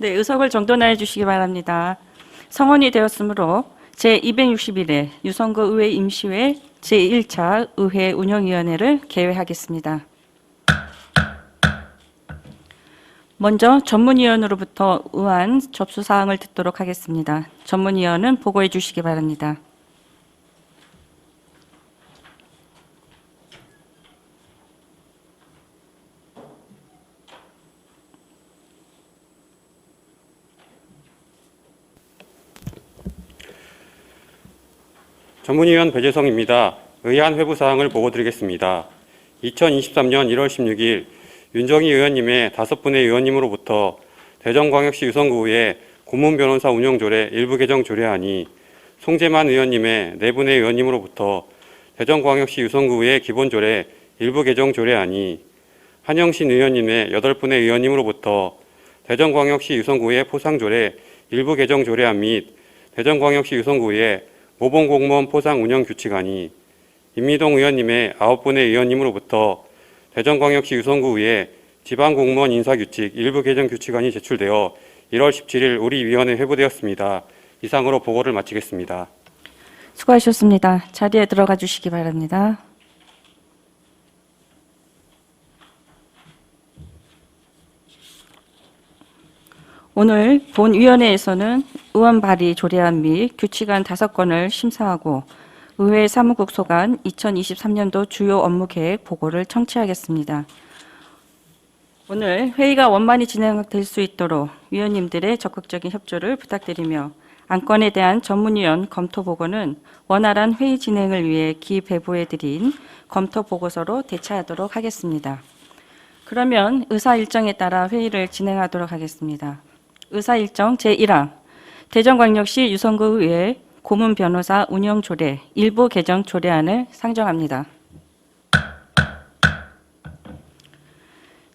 네, 의석을 정돈하여 주시기 바랍니다. 성원이 되었으므로 제261회 유성구 의회 임시회 제1차 의회 운영위원회를 개회하겠습니다. 먼저 전문위원으로부터 의안 접수사항을 듣도록 하겠습니다. 전문위원은 보고해 주시기 바랍니다. 전문위원 배재성입니다. 의안 회부사항을 보고드리겠습니다. 2023년 1월 16일 윤정희 의원님의 5분의 의원님으로부터 대전광역시 유성구의 고문변호사 운영조례 일부 개정 조례안이 송재만 의원님의 4분의 의원님으로부터 대전광역시 유성구의 기본조례 일부 개정 조례안이 한영신 의원님의 8분의 의원님으로부터 대전광역시 유성구의 포상조례 일부 개정 조례안 및 대전광역시 유성구의 모범공무원 포상 운영 규칙안이 임미동 의원님의 9분의 의원님으로부터 대전광역시 유성구의 지방공무원 인사규칙 일부 개정 규칙안이 제출되어 1월 17일 우리 위원회에 회부되었습니다. 이상으로 보고를 마치겠습니다. 수고하셨습니다. 자리에 들어가 주시기 바랍니다. 오늘 본위원회에서는 의원 발의 조례안 및 규칙안 5건을 심사하고 의회 사무국 소관 2023년도 주요 업무 계획 보고를 청취하겠습니다. 오늘 회의가 원만히 진행될 수 있도록 위원님들의 적극적인 협조를 부탁드리며 안건에 대한 전문위원 검토 보고는 원활한 회의 진행을 위해 기배부해드린 검토 보고서로 대체하도록 하겠습니다. 그러면 의사 일정에 따라 회의를 진행하도록 하겠습니다. 의사 일정 제1항 대전광역시 유성구 의회 고문 변호사 운영 조례 일부 개정 조례안을 상정합니다.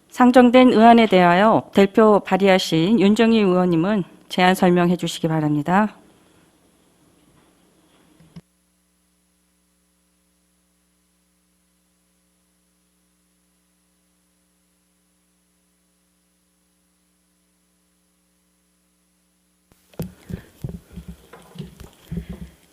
상정된 의안에 대하여 대표 발의하신 윤정희 의원님은 제안 설명해 주시기 바랍니다.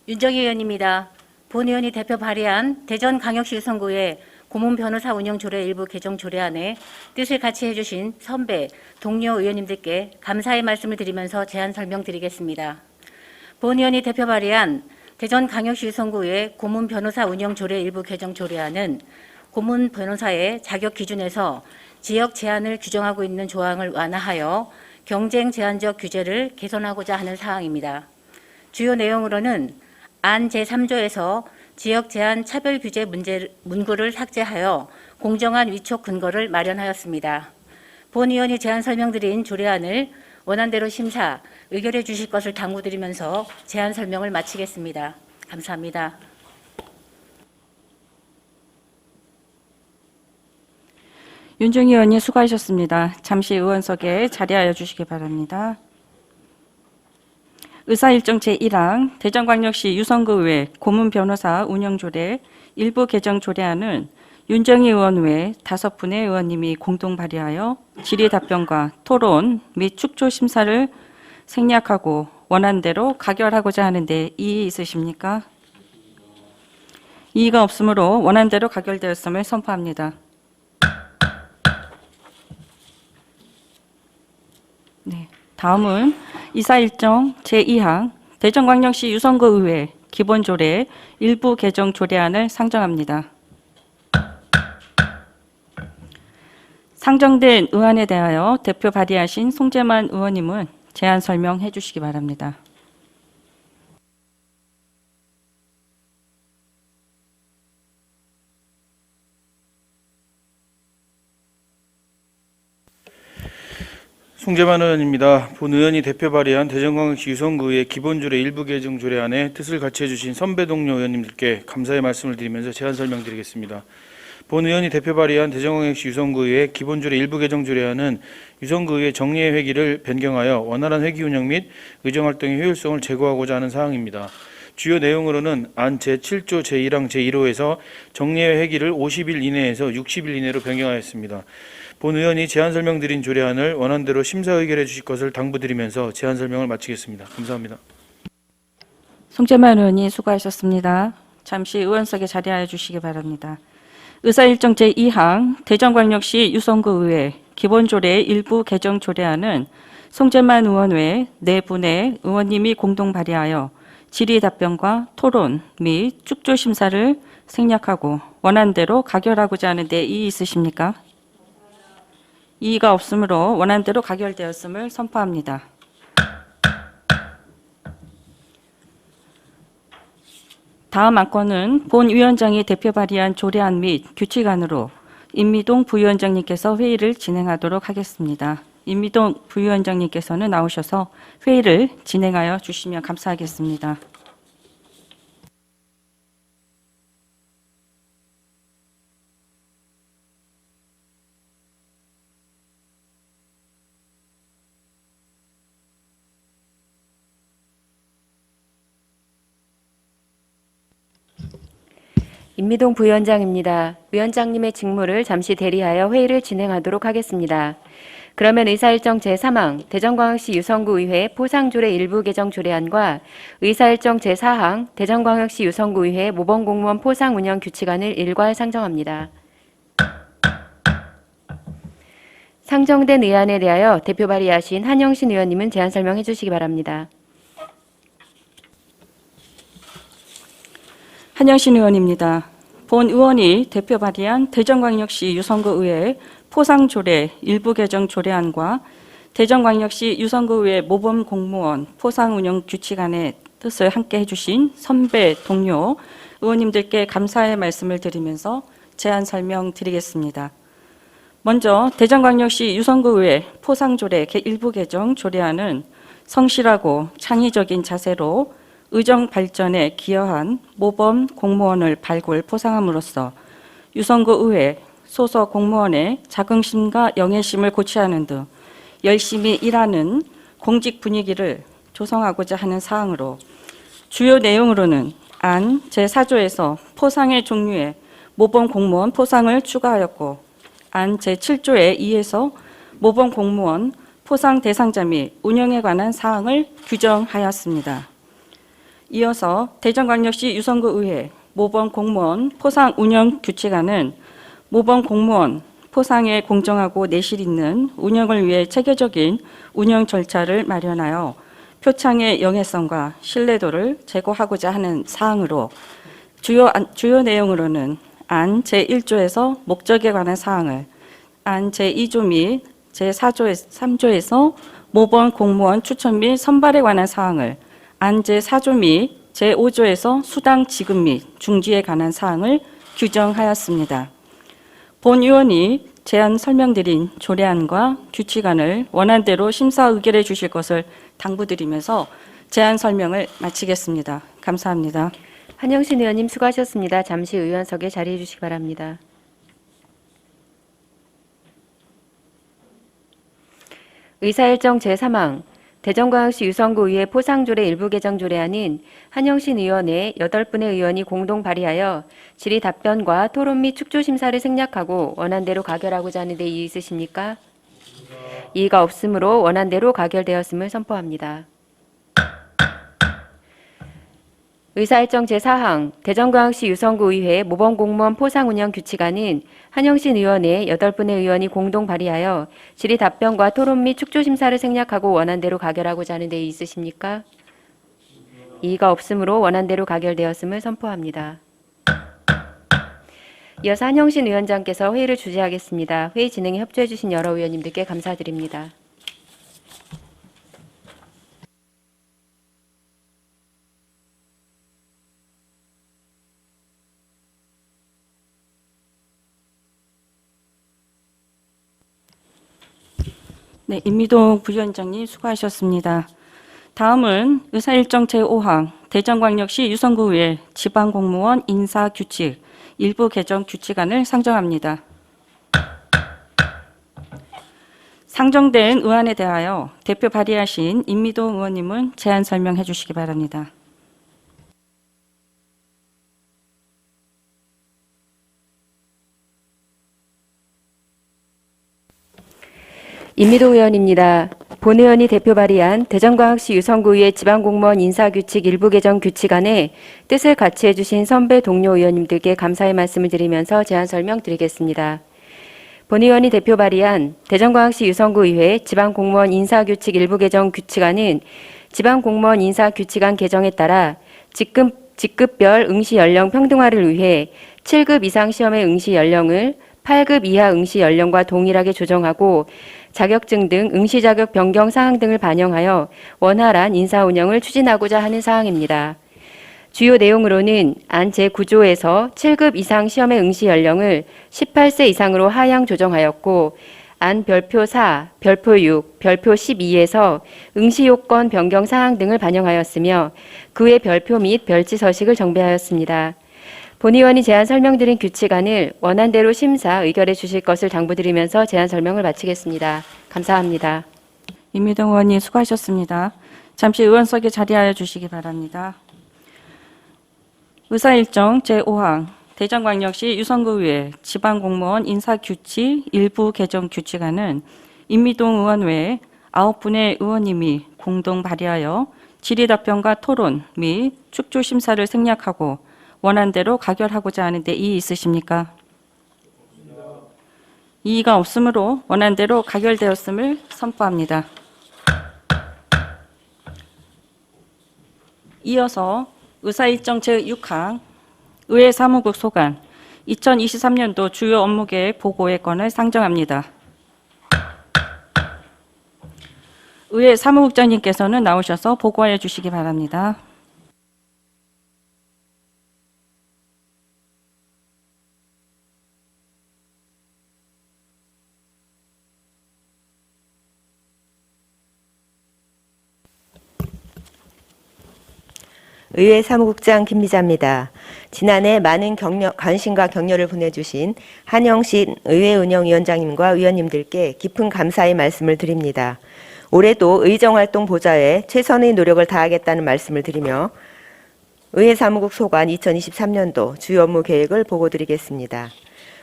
윤정희 의원입니다. 본 의원이 대표 발의한 대전광역시 유성구의 고문 변호사 운영 조례 일부 개정 조례안에 뜻을 같이 해주신 선배, 동료 의원님들께 감사의 말씀을 드리면서 제안 설명드리겠습니다. 본 의원이 대표 발의한 대전광역시 유성구의 고문 변호사 운영 조례 일부 개정 조례안은 고문 변호사의 자격 기준에서 지역 제한을 규정하고 있는 조항을 완화하여 경쟁 제한적 규제를 개선하고자 하는 사항입니다. 주요 내용으로는 안 제3조에서 지역 제한 차별 규제 문구를 삭제하여 공정한 위촉 근거를 마련하였습니다. 본 의원이 제안 설명드린 조례안을 원안대로 심사, 의결해 주실 것을 당부드리면서 제안 설명을 마치겠습니다. 감사합니다. 윤정희 의원님 수고하셨습니다. 잠시 의원석에 자리하여 주시기 바랍니다. 의사일정 제1항 대전광역시 유성구의회 고문 변호사 운영조례 일부 개정 조례안은 윤정희 의원 외 5분의 의원님이 공동 발의하여 질의 답변과 토론 및 축조 심사를 생략하고 원안대로 가결하고자 하는데 이의 있으십니까? 이의가 없으므로 원안대로 가결되었음을 선포합니다. 네, 다음은 이사일정 제2항 대전광역시 유성구의회 기본조례 일부 개정 조례안을 상정합니다. 상정된 의안에 대하여 대표 발의하신 송재만 의원님은 제안 설명해 주시기 바랍니다. 송재만 의원입니다. 본 의원이 대표 발의한 대전광역시 유성구의 기본조례 일부 개정 조례안에 뜻을 같이 해주신 선배 동료 의원님들께 감사의 말씀을 드리면서 제안 설명드리겠습니다. 본 의원이 대표 발의한 대전광역시 유성구의 기본조례 일부 개정 조례안은 유성구의 정례 회기를 변경하여 원활한 회기 운영 및 의정활동의 효율성을 제고하고자 하는 사항입니다. 주요 내용으로는 안 제7조 제1항 제1호에서 정례회 회기를 50일 이내에서 60일 이내로 변경하였습니다. 본 의원이 제안 설명드린 조례안을 원안대로 심사 의결해 주실 것을 당부드리면서 제안 설명을 마치겠습니다. 감사합니다. 송재만 의원이 수고하셨습니다. 잠시 의원석에 자리하여 주시기 바랍니다. 의사일정 제2항 대전광역시 유성구의회 기본조례 일부 개정 조례안은 송재만 의원 외 4분의 의원님이 공동 발의하여 질의답변과 토론 및 축조심사를 생략하고 원안대로 가결하고자 하는데 이의 있으십니까? 이의가 없으므로 원안대로 가결되었음을 선포합니다. 다음 안건은 본 위원장이 대표 발의한 조례안 및 규칙안으로 임미동 부위원장님께서 회의를 진행하도록 하겠습니다. 임미동 부위원장님께서는 나오셔서 회의를 진행하여 주시면 감사하겠습니다. 임미동 부위원장입니다. 위원장님의 직무를 잠시 대리하여 회의를 진행하도록 하겠습니다. 그러면 의사일정 제3항 대전광역시 유성구의회 포상조례 일부 개정 조례안과 의사일정 제4항 대전광역시 유성구의회 모범공무원 포상운영 규칙안을 일괄 상정합니다. 상정된 의안에 대하여 대표 발의하신 한영신 의원님은 제안 설명해 주시기 바랍니다. 한영신 의원입니다. 본 의원이 대표 발의한 대전광역시 유성구의회 포상조례 일부 개정 조례안과 대전광역시 유성구의회 모범공무원 포상운영 규칙안의 뜻을 함께 해주신 선배 동료 의원님들께 감사의 말씀을 드리면서 제안 설명드리겠습니다. 먼저 대전광역시 유성구의회 포상조례 일부 개정 조례안은 성실하고 창의적인 자세로 의정 발전에 기여한 모범 공무원을 발굴 포상함으로써 유성구의회 소속 공무원의 자긍심과 영예심을 고취하는 등 열심히 일하는 공직 분위기를 조성하고자 하는 사항으로 주요 내용으로는 안 제4조에서 포상의 종류에 모범 공무원 포상을 추가하였고 안 제7조에 2에서 모범 공무원 포상 대상자 및 운영에 관한 사항을 규정하였습니다. 이어서 대전광역시 유성구의회 모범공무원 포상운영 규칙안은 모범공무원 포상의 공정하고 내실 있는 운영을 위해 체계적인 운영 절차를 마련하여 표창의 영예성과 신뢰도를 제고하고자 하는 사항으로 주요 내용으로는 안 제1조에서 목적에 관한 사항을, 안 제2조 및 제3조에서 모범 공무원 추천 및 선발에 관한 사항을, 안 제4조 및 제5조에서 수당 지급 및 중지에 관한 사항을 규정하였습니다. 본 의원이 제안 설명드린 조례안과 규칙안을 원안대로 심사 의결해 주실 것을 당부드리면서 제안 설명을 마치겠습니다. 감사합니다. 한영신 의원님 수고하셨습니다. 잠시 의원석에 자리해 주시기 바랍니다. 의사일정 제3항 대전광역시 유성구의회 포상조례 일부 개정 조례안인 한영신 의원의 8분의 의원이 공동 발의하여 질의 답변과 토론 및 축조심사를 생략하고 원안대로 가결하고자 하는 데 이의 있으십니까? 이의가 없으므로 원안대로 가결되었음을 선포합니다. 의사일정 제4항 대전광역시 유성구의회 모범공무원 포상운영 규칙안은 한영신 의원의 8분의 의원이 공동 발의하여 질의 답변과 토론 및 축조심사를 생략하고 원안대로 가결하고자 하는 데 있으십니까? 이의가 없으므로 원안대로 가결되었음을 선포합니다. 이어서 한영신 위원장께서 회의를 주재하겠습니다. 회의 진행에 협조해 주신 여러 의원님들께 감사드립니다. 네, 임미동 부위원장님 수고하셨습니다. 다음은 의사일정 제5항 대전광역시 유성구의회 지방공무원 인사규칙 일부 개정 규칙안을 상정합니다. 상정된 의안에 대하여 대표 발의하신 임미동 의원님은 제안 설명해 주시기 바랍니다. 임미도 의원입니다. 본 의원이 대표 발의한 대전광역시 유성구의회 지방공무원 인사규칙 일부 개정 규칙안에 뜻을 같이 해주신 선배 동료 의원님들께 감사의 말씀을 드리면서 제안 설명드리겠습니다. 본 의원이 대표 발의한 대전광역시 유성구의회 지방공무원 인사규칙 일부 개정 규칙안은 지방공무원 인사규칙안 개정에 따라 직급별 응시 연령 평등화를 위해 7급 이상 시험의 응시 연령을 8급 이하 응시 연령과 동일하게 조정하고 자격증 등 응시 자격 변경 사항 등을 반영하여 원활한 인사 운영을 추진하고자 하는 사항입니다. 주요 내용으로는 안 제9조에서 7급 이상 시험의 응시 연령을 18세 이상으로 하향 조정하였고 안 별표 4, 별표 6, 별표 12에서 응시 요건 변경 사항 등을 반영하였으며 그 외 별표 및 별지 서식을 정비하였습니다. 본 의원이 제안 설명드린 규칙안을 원안대로 심사 의결해 주실 것을 당부드리면서 제안 설명을 마치겠습니다. 감사합니다. 임미동 의원님 수고하셨습니다. 잠시 의원석에 자리하여 주시기 바랍니다. 의사일정 제5항 대전광역시 유성구의회 지방공무원 인사규칙 일부 개정 규칙안은 임미동 의원 외에 9분의 의원님이 공동 발의하여 질의답변과 토론 및 축조심사를 생략하고 원안대로 가결하고자 하는데 이의 있으십니까? 이의가 없으므로 원안대로 가결되었음을 선포합니다. 이어서 의사일정 제6항 의회 사무국 소관 2023년도 주요 업무계획 보고의 건을 상정합니다. 의회 사무국장님께서는 나오셔서 보고하여 주시기 바랍니다. 의회 사무국장 김미자입니다. 지난해 많은 관심과 격려를 보내주신 한영신 의회운영위원장님과 위원님들께 깊은 감사의 말씀을 드립니다. 올해도 의정활동 보좌에 최선의 노력을 다하겠다는 말씀을 드리며 의회 사무국 소관 2023년도 주요 업무 계획을 보고드리겠습니다.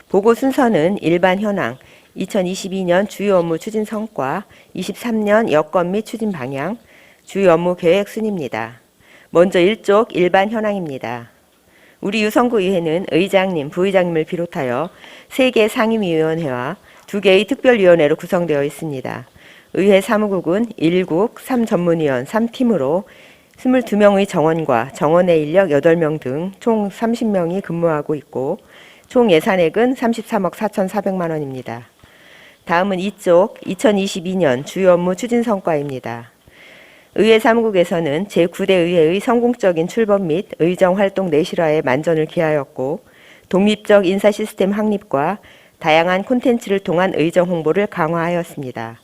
보고 순서는 일반 현황, 2022년 주요 업무 추진 성과, 23년 여건 및 추진 방향, 주요 업무 계획 순입니다. 먼저 1쪽 일반 현황입니다. 우리 유성구의회는 의장님, 부의장님을 비롯하여 3개 상임위원회와 2개의 특별위원회로 구성되어 있습니다. 의회 사무국은 1국 3전문위원 3팀으로 22명의 정원과 정원의 인력 8명 등 총 30명이 근무하고 있고 총 예산액은 33억 4,400만 원입니다. 다음은 2쪽 2022년 주요 업무 추진 성과입니다. 의회 사무국에서는 제9대 의회의 성공적인 출범 및 의정활동 내실화에 만전을 기하였고 독립적 인사 시스템 확립과 다양한 콘텐츠를 통한 의정 홍보를 강화하였습니다.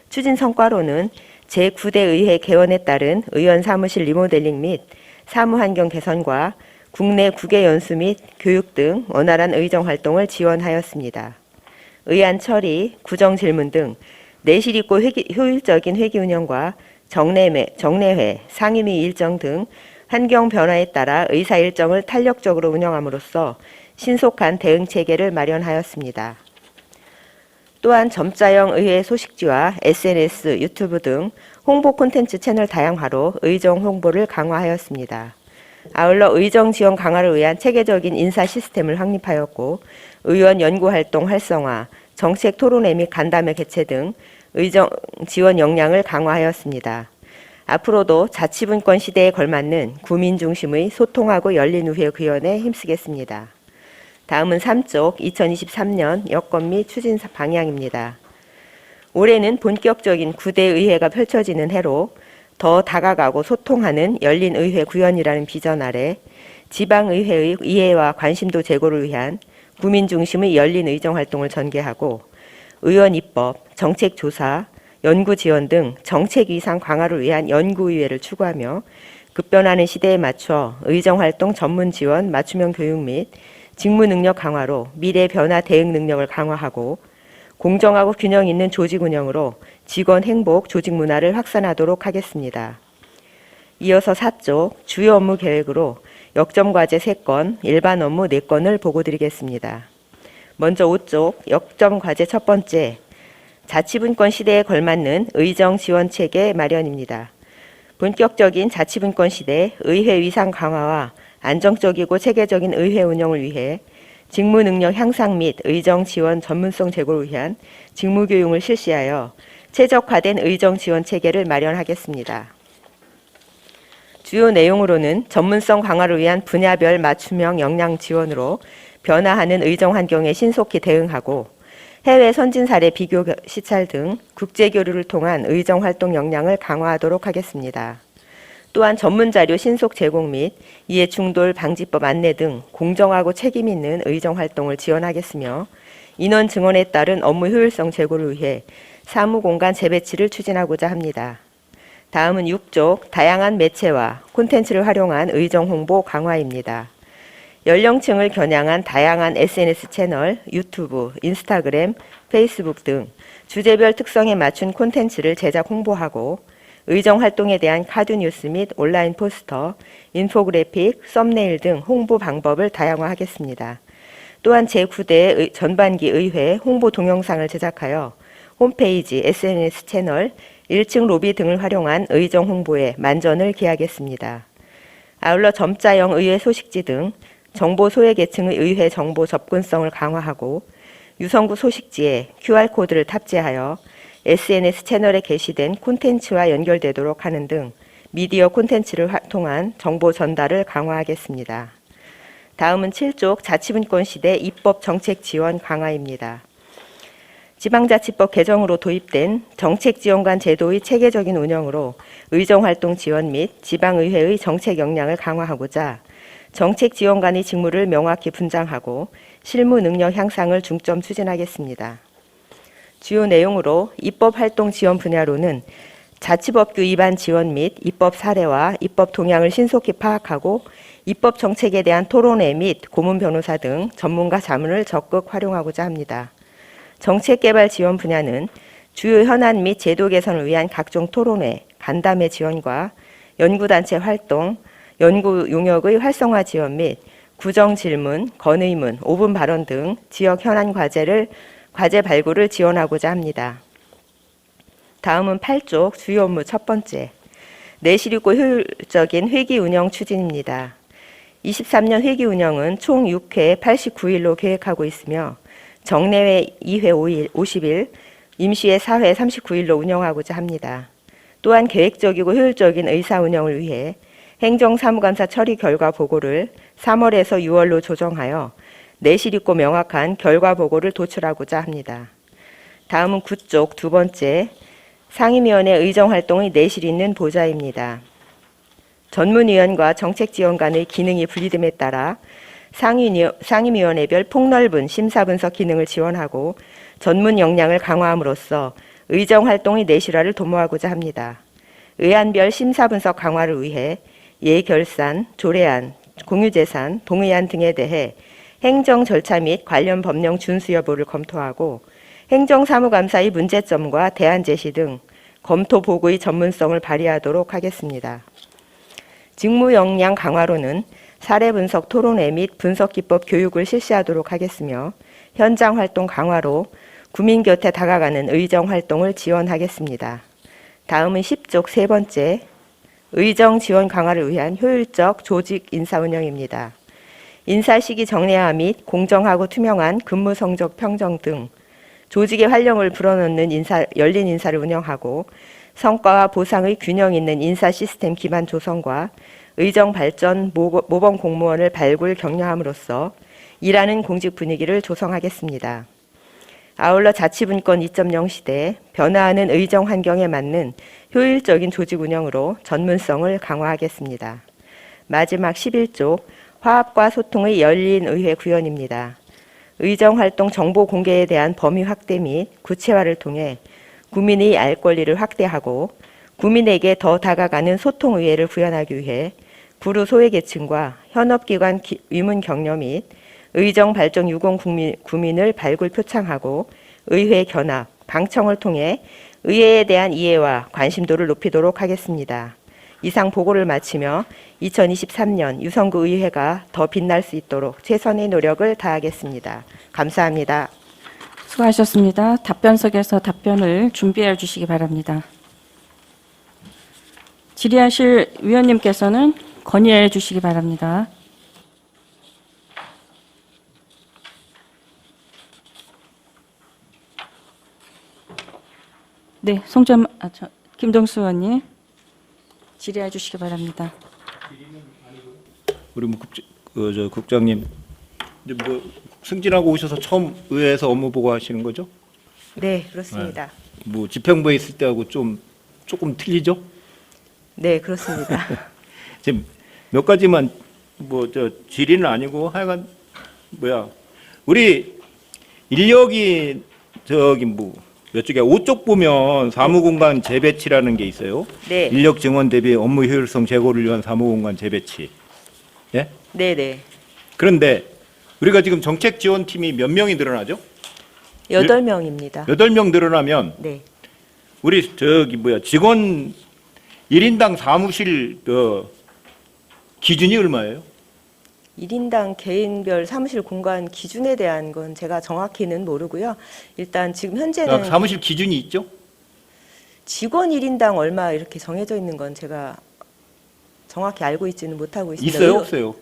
추진 성과로는 제9대 의회 개원에 따른 의원 사무실 리모델링 및 사무환경 개선과 국내 국외 연수 및 교육 등 원활한 의정활동을 지원하였습니다. 의안 처리, 구정 질문 등 내실 있고 효율적인 회기 운영과 정례회, 상임위 일정 등 환경 변화에 따라 의사 일정을 탄력적으로 운영함으로써 신속한 대응 체계를 마련하였습니다. 또한 점자형 의회 소식지와 SNS, 유튜브 등 홍보 콘텐츠 채널 다양화로 의정 홍보를 강화하였습니다. 아울러 의정 지원 강화를 위한 체계적인 인사 시스템을 확립하였고 의원 연구활동 활성화, 정책 토론회 및 간담회 개최 등 의정 지원 역량을 강화하였습니다. 앞으로도 자치분권 시대에 걸맞는 구민 중심의 소통하고 열린 의회 구현에 힘쓰겠습니다. 다음은 3쪽 2023년 여건 및 추진 방향입니다. 올해는 본격적인 9대 의회가 펼쳐지는 해로 더 다가가고 소통하는 열린 의회 구현이라는 비전 아래 지방의회의 이해와 관심도 제고를 위한 구민 중심의 열린 의정활동을 전개하고 의원 입법, 정책 조사, 연구 지원 등 정책 위상 강화를 위한 연구의회를 추구하며 급변하는 시대에 맞춰 의정활동 전문 지원, 맞춤형 교육 및 직무 능력 강화로 미래 변화 대응 능력을 강화하고 공정하고 균형 있는 조직 운영으로 직원 행복, 조직 문화를 확산하도록 하겠습니다. 이어서 4쪽 주요 업무 계획으로 역점 과제 3건, 일반 업무 4건을 보고드리겠습니다. 먼저 5쪽 역점 과제 첫 번째, 자치분권 시대에 걸맞는 의정 지원 체계 마련입니다. 본격적인 자치분권 시대 의회 위상 강화와 안정적이고 체계적인 의회 운영을 위해 직무 능력 향상 및 의정 지원 전문성 제고를 위한 직무 교육을 실시하여 최적화된 의정 지원 체계를 마련하겠습니다. 주요 내용으로는 전문성 강화를 위한 분야별 맞춤형 역량 지원으로 변화하는 의정 환경에 신속히 대응하고 해외 선진 사례 비교 시찰 등 국제 교류를 통한 의정 활동 역량을 강화하도록 하겠습니다. 또한 전문 자료 신속 제공 및 이해 충돌 방지법 안내 등 공정하고 책임 있는 의정 활동을 지원하겠으며 인원 증원에 따른 업무 효율성 제고를 위해 사무 공간 재배치를 추진하고자 합니다. 다음은 6쪽 다양한 매체와 콘텐츠를 활용한 의정 홍보 강화입니다. 연령층을 겨냥한 다양한 SNS 채널, 유튜브, 인스타그램, 페이스북 등 주제별 특성에 맞춘 콘텐츠를 제작 홍보하고 의정 활동에 대한 카드 뉴스 및 온라인 포스터, 인포그래픽, 썸네일 등 홍보 방법을 다양화하겠습니다. 또한 제9대 전반기 의회 홍보 동영상을 제작하여 홈페이지, SNS 채널, 1층 로비 등을 활용한 의정 홍보에 만전을 기하겠습니다. 아울러 점자형 의회 소식지 등 정보 소외계층의 의회 정보 접근성을 강화하고 유성구 소식지에 QR코드를 탑재하여 SNS 채널에 게시된 콘텐츠와 연결되도록 하는 등 미디어 콘텐츠를 통한 정보 전달을 강화하겠습니다. 다음은 7쪽 자치분권 시대 입법 정책 지원 강화입니다. 지방자치법 개정으로 도입된 정책지원관 제도의 체계적인 운영으로 의정활동 지원 및 지방의회의 정책 역량을 강화하고자 정책지원관의 직무를 명확히 분장하고 실무 능력 향상을 중점 추진하겠습니다. 주요 내용으로 입법활동 지원 분야로는 자치법규 위반 지원 및 입법 사례와 입법 동향을 신속히 파악하고 입법 정책에 대한 토론회 및 고문 변호사 등 전문가 자문을 적극 활용하고자 합니다. 정책개발 지원 분야는 주요 현안 및 제도 개선을 위한 각종 토론회, 간담회 지원과 연구단체 활동, 연구 용역의 활성화 지원 및 구정 질문, 건의문, 5분 발언 등 지역 현안 과제 발굴을 지원하고자 합니다. 다음은 8쪽 주요 업무 첫 번째, 내실있고 효율적인 회기 운영 추진입니다. 23년 회기 운영은 총 6회 89일로 계획하고 있으며 정례회 2회 50일, 임시회 4회 39일로 운영하고자 합니다. 또한 계획적이고 효율적인 의사 운영을 위해 행정사무감사 처리 결과 보고를 3월에서 6월로 조정하여 내실있고 명확한 결과 보고를 도출하고자 합니다. 다음은 9쪽 두 번째, 상임위원회 의정활동의 내실 있는 보좌입니다. 전문위원과 정책지원관의 기능이 분리됨에 따라 상임위원회별 폭넓은 심사분석 기능을 지원하고 전문 역량을 강화함으로써 의정활동의 내실화를 도모하고자 합니다. 의안별 심사분석 강화를 위해 예결산, 조례안, 공유재산, 동의안 등에 대해 행정 절차 및 관련 법령 준수 여부를 검토하고 행정사무감사의 문제점과 대안 제시 등 검토 보고의 전문성을 발휘하도록 하겠습니다. 직무 역량 강화로는 사례 분석 토론회 및 분석기법 교육을 실시하도록 하겠으며 현장 활동 강화로 구민 곁에 다가가는 의정 활동을 지원하겠습니다. 다음은 10쪽 세 번째, 의정 지원 강화를 위한 효율적 조직 인사 운영입니다. 인사 시기 정례화 및 공정하고 투명한 근무 성적 평정 등 조직의 활력을 불어넣는 열린 인사를 운영하고 성과와 보상의 균형 있는 인사 시스템 기반 조성과 의정 발전 모범 공무원을 발굴 격려함으로써 일하는 공직 분위기를 조성하겠습니다. 아울러 자치분권 2.0 시대 변화하는 의정 환경에 맞는 효율적인 조직 운영으로 전문성을 강화하겠습니다. 마지막 11조 화합과 소통의 열린 의회 구현입니다. 의정활동 정보 공개에 대한 범위 확대 및 구체화를 통해 국민의 알 권리를 확대하고 국민에게 더 다가가는 소통의회를 구현하기 위해 부루 소외계층과 현업기관 위문 격려 및 의정 발전 유공 구민을 발굴 표창하고 의회 견합, 방청을 통해 의회에 대한 이해와 관심도를 높이도록 하겠습니다. 이상 보고를 마치며 2023년 유성구 의회가 더 빛날 수 있도록 최선의 노력을 다하겠습니다. 감사합니다. 수고하셨습니다. 답변석에서 답변을 준비해 주시기 바랍니다. 질의하실 위원님께서는 건의해 주시기 바랍니다. 네, 김동수 의원님 질의해 주시기 바랍니다. 우리 국장님, 이제 뭐 승진하고 오셔서 처음 의회에서 업무 보고 하시는 거죠? 네, 그렇습니다. 뭐 집행부에 있을 때하고 조금 틀리죠? 네, 그렇습니다. 지금 몇 가지만 질의는 아니고 하여간 우리 인력이 몇 쪽이야? 5쪽 보면 사무공간 재배치라는 게 있어요. 네. 인력 증원 대비 업무 효율성 제고를 위한 사무공간 재배치. 예? 네, 네. 그런데 우리가 지금 정책 지원팀이 몇 명이 늘어나죠? 8명입니다. 8명 늘어나면 네. 우리 직원 1인당 사무실 기준이 얼마예요? 1인당 개인별 사무실 공간 기준에 대한 건 제가 정확히는 모르고요. 일단 지금 현재는 사무실 기준이 있죠? 직원 1인당 얼마 이렇게 정해져 있는 건 제가 정확히 알고 있지는 못하고 있습니다. 있어요, 없어요?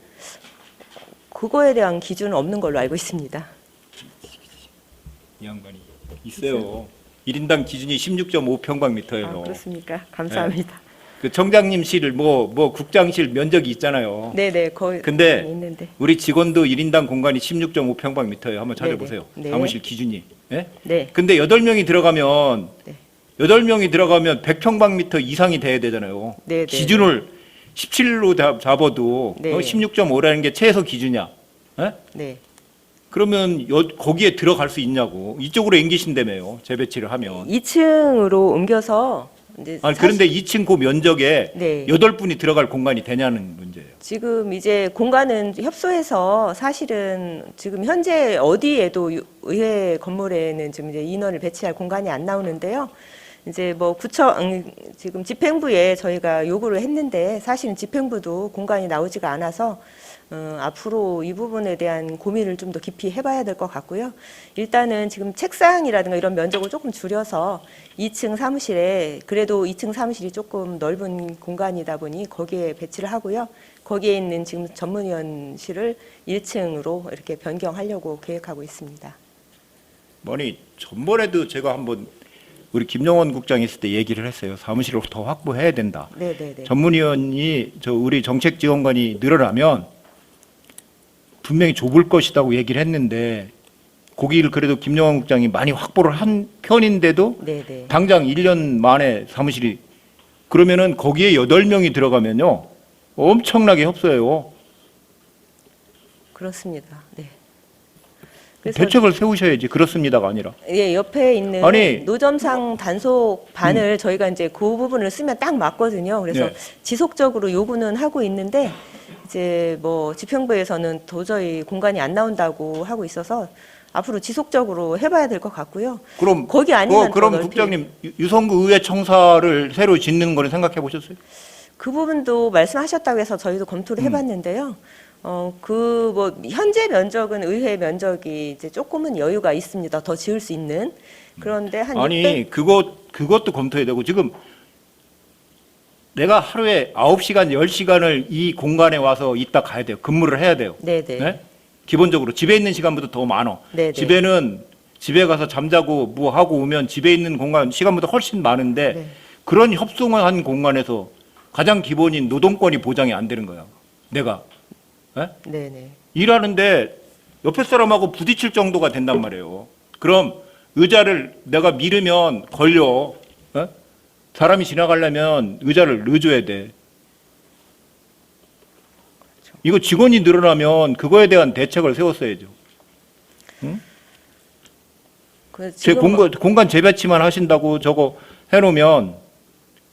그거에 대한 기준은 없는 걸로 알고 있습니다. 이 양반이 있어요. 1인당 기준이 16.5평방미터예요. 아, 그렇습니까? 감사합니다. 그 청장님실 국장실 면적이 있잖아요. 네네, 거의 근데 있는데. 우리 직원도 1인당 공간이 16.5평방미터예요. 한번 찾아보세요. 네네. 네. 사무실 기준이. 예? 네. 근데 8명이 들어가면 네. 8명이 들어가면 100평방미터 이상이 돼야 되잖아요. 네네. 기준을 17로 잡아도 네. 16.5라는 게 최소 기준이야. 예? 네. 그러면 거기에 들어갈 수 있냐고. 이쪽으로 옮기신다며요. 재배치를 하면. 2층으로 옮겨서 이제 그런데 2층 그 면적에 네. 8분이 들어갈 공간이 되냐는 문제예요. 지금 이제 공간은 협소해서 사실은 지금 현재 어디에도 의회 건물에는 지금 이제 인원을 배치할 공간이 안 나오는데요. 이제 뭐 지금 집행부에 저희가 요구를 했는데 사실은 집행부도 공간이 나오지가 않아서 앞으로 이 부분에 대한 고민을 좀 더 깊이 해봐야 될 것 같고요. 일단은 지금 책상이라든가 이런 면적을 조금 줄여서 2층 사무실에 그래도 2층 사무실이 조금 넓은 공간이다 보니 거기에 배치를 하고요. 거기에 있는 지금 전문위원실을 1층으로 이렇게 변경하려고 계획하고 있습니다. 아니 전번에도 제가 한번 우리 김영원 국장이 있을 때 얘기를 했어요. 사무실을 더 확보해야 된다. 네네네. 전문위원이 우리 정책지원관이 늘어나면 분명히 좁을 것이라고 얘기를 했는데 거기를 그래도 김영환 국장이 많이 확보를 한 편인데도 네네. 당장 1년 만에 사무실이 그러면은 거기에 8명이 들어가면요 엄청나게 협소해요. 그렇습니다. 네. 그래서 대책을 세우셔야지. 그렇습니다가 아니라. 예, 옆에 있는 아니, 노점상 단속반을 저희가 이제 그 부분을 쓰면 딱 맞거든요. 그래서 네. 지속적으로 요구는 하고 있는데 이제 뭐 집행부에서는 도저히 공간이 안 나온다고 하고 있어서 앞으로 지속적으로 해봐야 될 것 같고요. 그럼 거기 아니면 그럼 더 넓히- 국장님 유성구 의회 청사를 새로 짓는 거는 생각해 보셨어요? 그 부분도 말씀하셨다고 해서 저희도 검토를 해봤는데요. 그 뭐 현재 면적은 의회 면적이 이제 조금은 여유가 있습니다. 더 지을 수 있는. 그런데 한 600... 그것도 검토해야 되고 지금 내가 하루에 9시간, 10시간을 이 공간에 와서 있다 가야 돼요. 근무를 해야 돼요. 네네. 네? 기본적으로 집에 있는 시간보다 더 많아. 네네. 집에 가서 잠자고 뭐 하고 오면 집에 있는 공간 시간보다 훨씬 많은데 네. 그런 협소한 공간에서 가장 기본인 노동권이 보장이 안 되는 거야. 내가 네? 네네. 일하는데 옆에 사람하고 부딪힐 정도가 된단 말이에요. 그럼 의자를 내가 밀으면 걸려. 어? 사람이 지나가려면 의자를 넣어줘야 돼. 이거 직원이 늘어나면 그거에 대한 대책을 세웠어야죠. 그 제 지금 공간 재배치만 하신다고 저거 해놓으면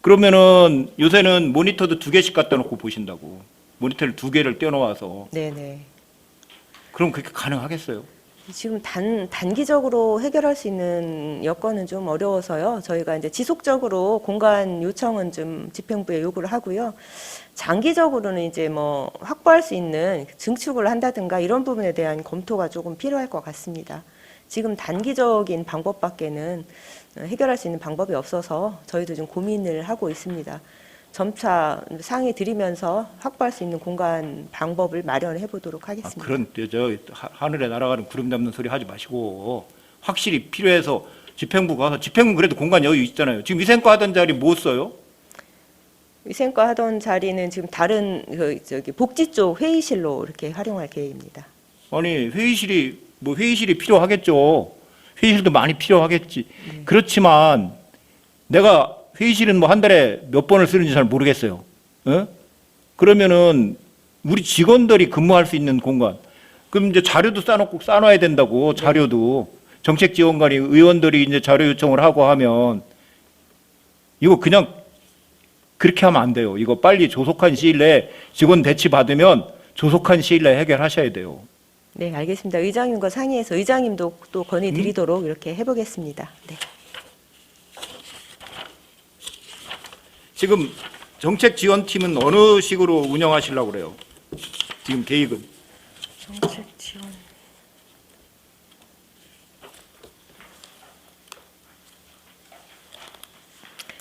그러면은 요새는 모니터도 2개씩 갖다 놓고 보신다고. 모니터를 2개를 떼어놓아서. 네네. 그럼 그렇게 가능하겠어요? 지금 단기적으로 해결할 수 있는 여건은 좀 어려워서요. 저희가 이제 지속적으로 공간 요청은 좀 집행부에 요구를 하고요. 장기적으로는 이제 뭐 확보할 수 있는 증축을 한다든가 이런 부분에 대한 검토가 조금 필요할 것 같습니다. 지금 단기적인 방법밖에는 해결할 수 있는 방법이 없어서 저희도 좀 고민을 하고 있습니다. 점차 상의 드리면서 확보할 수 있는 공간 방법을 마련해 보도록 하겠습니다. 그런 하늘에 날아가는 구름 잡는 소리 하지 마시고 확실히 필요해서 집행부 가서 집행부 그래도 공간 여유 있잖아요. 지금 위생과 하던 자리 못 써요? 위생과 하던 자리는 지금 다른 복지 쪽 회의실로 이렇게 활용할 계획입니다. 아니 회의실이 필요하겠죠. 회의실도 많이 필요하겠지. 그렇지만 내가 회의실은 뭐 한 달에 몇 번을 쓰는지 잘 모르겠어요. 그러면은 우리 직원들이 근무할 수 있는 공간. 그럼 이제 자료도 싸놔야 된다고. 자료도 정책지원관이 의원들이 이제 자료 요청을 하고 하면 이거 그냥 그렇게 하면 안 돼요. 이거 빨리 조속한 시일 내에 직원 배치 받으면 조속한 시일 내에 해결하셔야 돼요. 네, 알겠습니다. 의장님과 상의해서 의장님도 또 건의 드리도록 이렇게 해보겠습니다. 네. 지금 정책지원팀은 어느 식으로 운영하시려고 그래요? 지금 계획은? 정책 지원.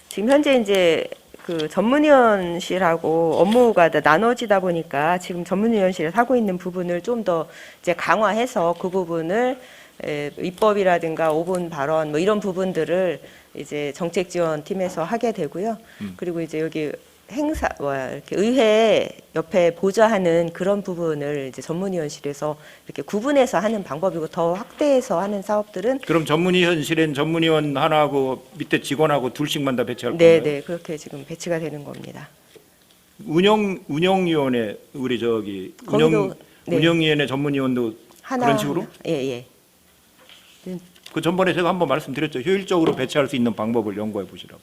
지금 현재 이제 그 전문위원실하고 업무가 다 나눠지다 보니까 지금 전문위원실에서 하고 있는 부분을 좀 더 이제 강화해서 그 부분을 입법이라든가 5분 발언 뭐 이런 부분들을 이제 정책지원팀에서 하게 되고요. 그리고 이제 여기 행사 이렇게 의회 옆에 보좌하는 그런 부분을 이제 전문위원실에서 이렇게 구분해서 하는 방법이고 더 확대해서 하는 사업들은 그럼 전문위원실엔 전문위원 하나하고 밑에 직원하고 둘씩만 다 배치할 건가요? 네, 그렇게 지금 배치가 되는 겁니다. 운영위원회 우리 거기도, 네. 운영위원회 전문위원도 그런 식으로? 하나, 예. 그 전번에 제가 한번 말씀드렸죠. 효율적으로 배치할 수 있는 방법을 연구해 보시라고.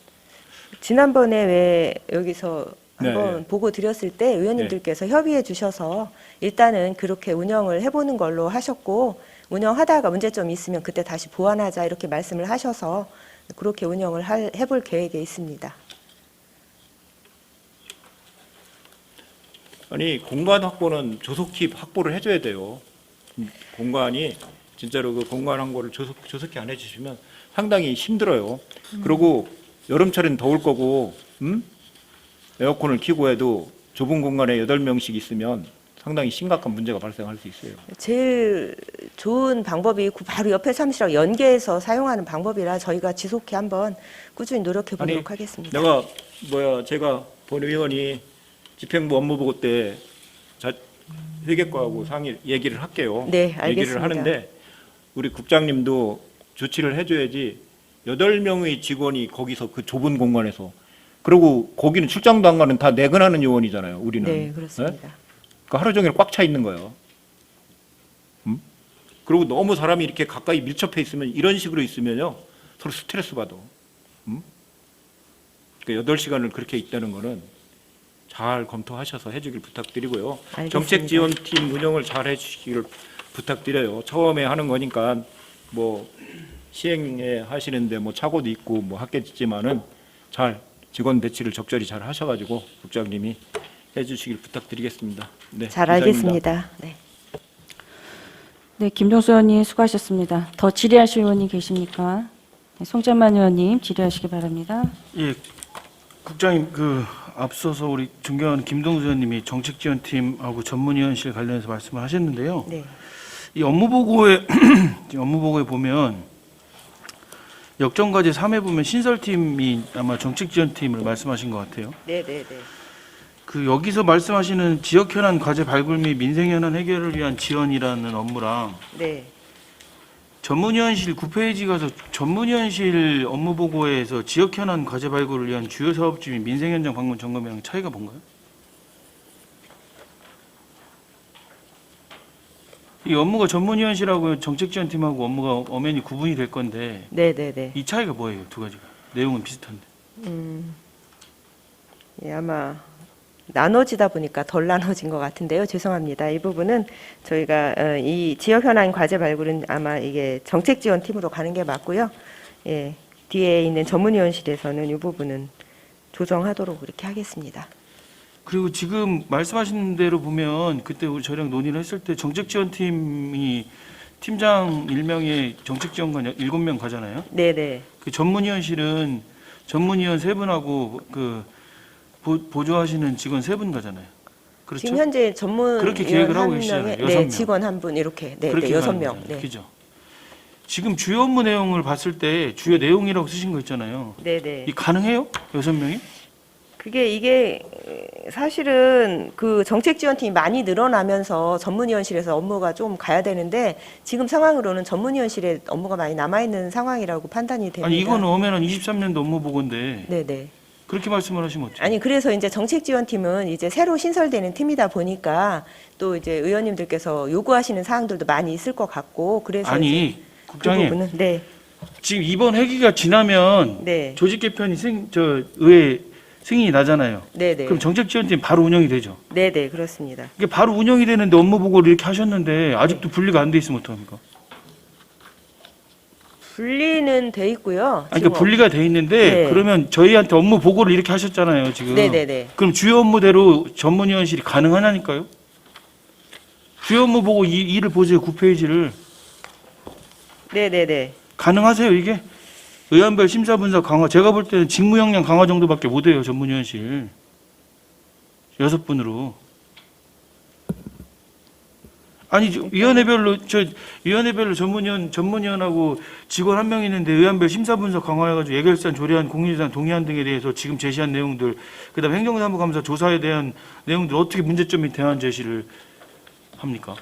지난번에 왜 여기서 한번 네. 보고 드렸을 때 의원님들께서 협의해 주셔서 일단은 그렇게 운영을 해보는 걸로 하셨고 운영하다가 문제점이 있으면 그때 다시 보완하자 이렇게 말씀을 하셔서 그렇게 운영을 해볼 계획에 있습니다. 아니 공간 확보는 조속히 확보를 해줘야 돼요. 공간이 진짜로 그 공간 확보를 조속히 안 해주시면 상당히 힘들어요. 그리고 여름철엔 더울 거고 에어컨을 켜고 해도 좁은 공간에 8명씩 있으면 상당히 심각한 문제가 발생할 수 있어요. 제일 좋은 방법이 바로 옆에 사무실하고 연계해서 사용하는 방법이라 저희가 지속히 한번 꾸준히 노력해 보도록 하겠습니다. 내가 제가 본 의원이 집행부 업무보고 때 회계과하고 얘기를 할게요. 네, 알겠습니다. 얘기를 하는데 우리 국장님도 조치를 해줘야지 8명의 직원이 거기서 그 좁은 공간에서 그리고 거기는 출장도 안 가는 다 내근하는 요원이잖아요. 우리는. 네, 그렇습니다. 그러니까 하루 종일 꽉 차 있는 거예요. 그리고 너무 사람이 이렇게 가까이 밀접해 있으면 이런 식으로 있으면요 서로 스트레스 받아. 그러니까 8시간을 그렇게 있다는 거는 잘 검토하셔서 해주길 부탁드리고요. 알겠습니다. 정책지원팀 운영을 잘 해주시기를 부탁드려요. 처음에 하는 거니까 뭐 시행에 하시는데 뭐 착오도 있고 뭐 하겠지만은 잘 직원 배치를 적절히 잘 하셔가지고 국장님이 해주시길 부탁드리겠습니다. 네, 잘 이상입니다. 알겠습니다. 네. 네, 김종수 의원님 수고하셨습니다. 더 질의하실 의원이 계십니까? 네, 송재만 의원님 질의하시기 바랍니다. 예, 국장님 앞서서 우리 존경하는 김동수 의원님이 정책지원팀하고 전문위원실 관련해서 말씀을 하셨는데요. 네. 이 업무보고에 업무보고에 보면 역정과제 3회 보면 신설팀이 아마 정책지원팀을 말씀하신 것 같아요. 네. 여기서 말씀하시는 지역 현안 과제 발굴 및 민생 현안 해결을 위한 지원이라는 업무랑 네. 전문위원실 9페이지 가서 전문위원실 업무보고에서 지역 현안 과제 발굴을 위한 주요 사업지 및 민생 현장 방문 점검이랑 차이가 뭔가요? 이 업무가 전문위원실하고 정책지원팀하고 업무가 엄연히 구분이 될 건데 네. 이 차이가 뭐예요? 두 가지가. 내용은 비슷한데. 예, 아마 나눠지다 보니까 덜 나눠진 것 같은데요. 죄송합니다. 이 부분은 저희가 이 지역 현안 과제 발굴은 아마 이게 정책지원팀으로 가는 게 맞고요. 예, 뒤에 있는 전문위원실에서는 이 부분은 조정하도록 그렇게 하겠습니다. 그리고 지금 말씀하신 대로 보면 그때 우리 저랑 논의를 했을 때 정책지원팀이 팀장 1명에 정책지원관 7명 가잖아요. 네네. 그 전문위원실은 전문위원 3분하고 그 보조하시는 직원 3분 가잖아요. 그렇죠? 지금 현재 전문 그렇게 계획을 하고 한 계시잖아요. 명에 6명. 네, 직원 한 분 이렇게 네, 그렇게 네, 가는 6명. 거잖아요. 네. 그죠? 지금 주요 업무 내용을 봤을 때 주요 내용이라고 쓰신 거 있잖아요. 네네. 이 가능해요? 6명이? 이게 사실은 그 정책지원팀이 많이 늘어나면서 전문위원실에서 업무가 좀 가야 되는데 지금 상황으로는 전문위원실에 업무가 많이 남아있는 상황이라고 판단이 됩니다. 아니 이거는 오면은 23년도 업무 보고인데 네네. 그렇게 말씀을 하시면 어떡해요? 아니 그래서 이제 정책지원팀은 이제 새로 신설되는 팀이다 보니까 또 이제 의원님들께서 요구하시는 사항들도 많이 있을 것 같고 그래서 아니 이제 그 국장님 부분은 네. 지금 이번 회기가 지나면 네. 조직 개편이 의회 승인이 나잖아요. 네네. 그럼 정책지원팀 바로 운영이 되죠. 네네 그렇습니다. 이게 바로 운영이 되는데 업무 보고를 이렇게 하셨는데 아직도 분리가 안 돼 있으면 어떡합니까? 분리는 돼 있고요. 아니, 그러니까 분리가 돼 있는데 네. 그러면 저희한테 업무 보고를 이렇게 하셨잖아요, 지금. 네네네. 그럼 주요 업무대로 전문위원실이 가능하냐니까요? 주요 업무 보고 일을 보세요, 9페이지를. 네네네. 가능하세요, 이게? 의안별 심사 분석 강화. 제가 볼 때는 직무 역량 강화 정도밖에 못 해요, 전문위원실. 6분으로. 아니 위원회별로 전문위원하고 직원 1명 있는데 의안별 심사 분석 강화해가지고 예결산, 조례안, 공유재산, 동의안 등에 대해서 지금 제시한 내용들, 그다음 행정사무감사 조사에 대한 내용들 어떻게 문제점 및 대안 제시를 합니까?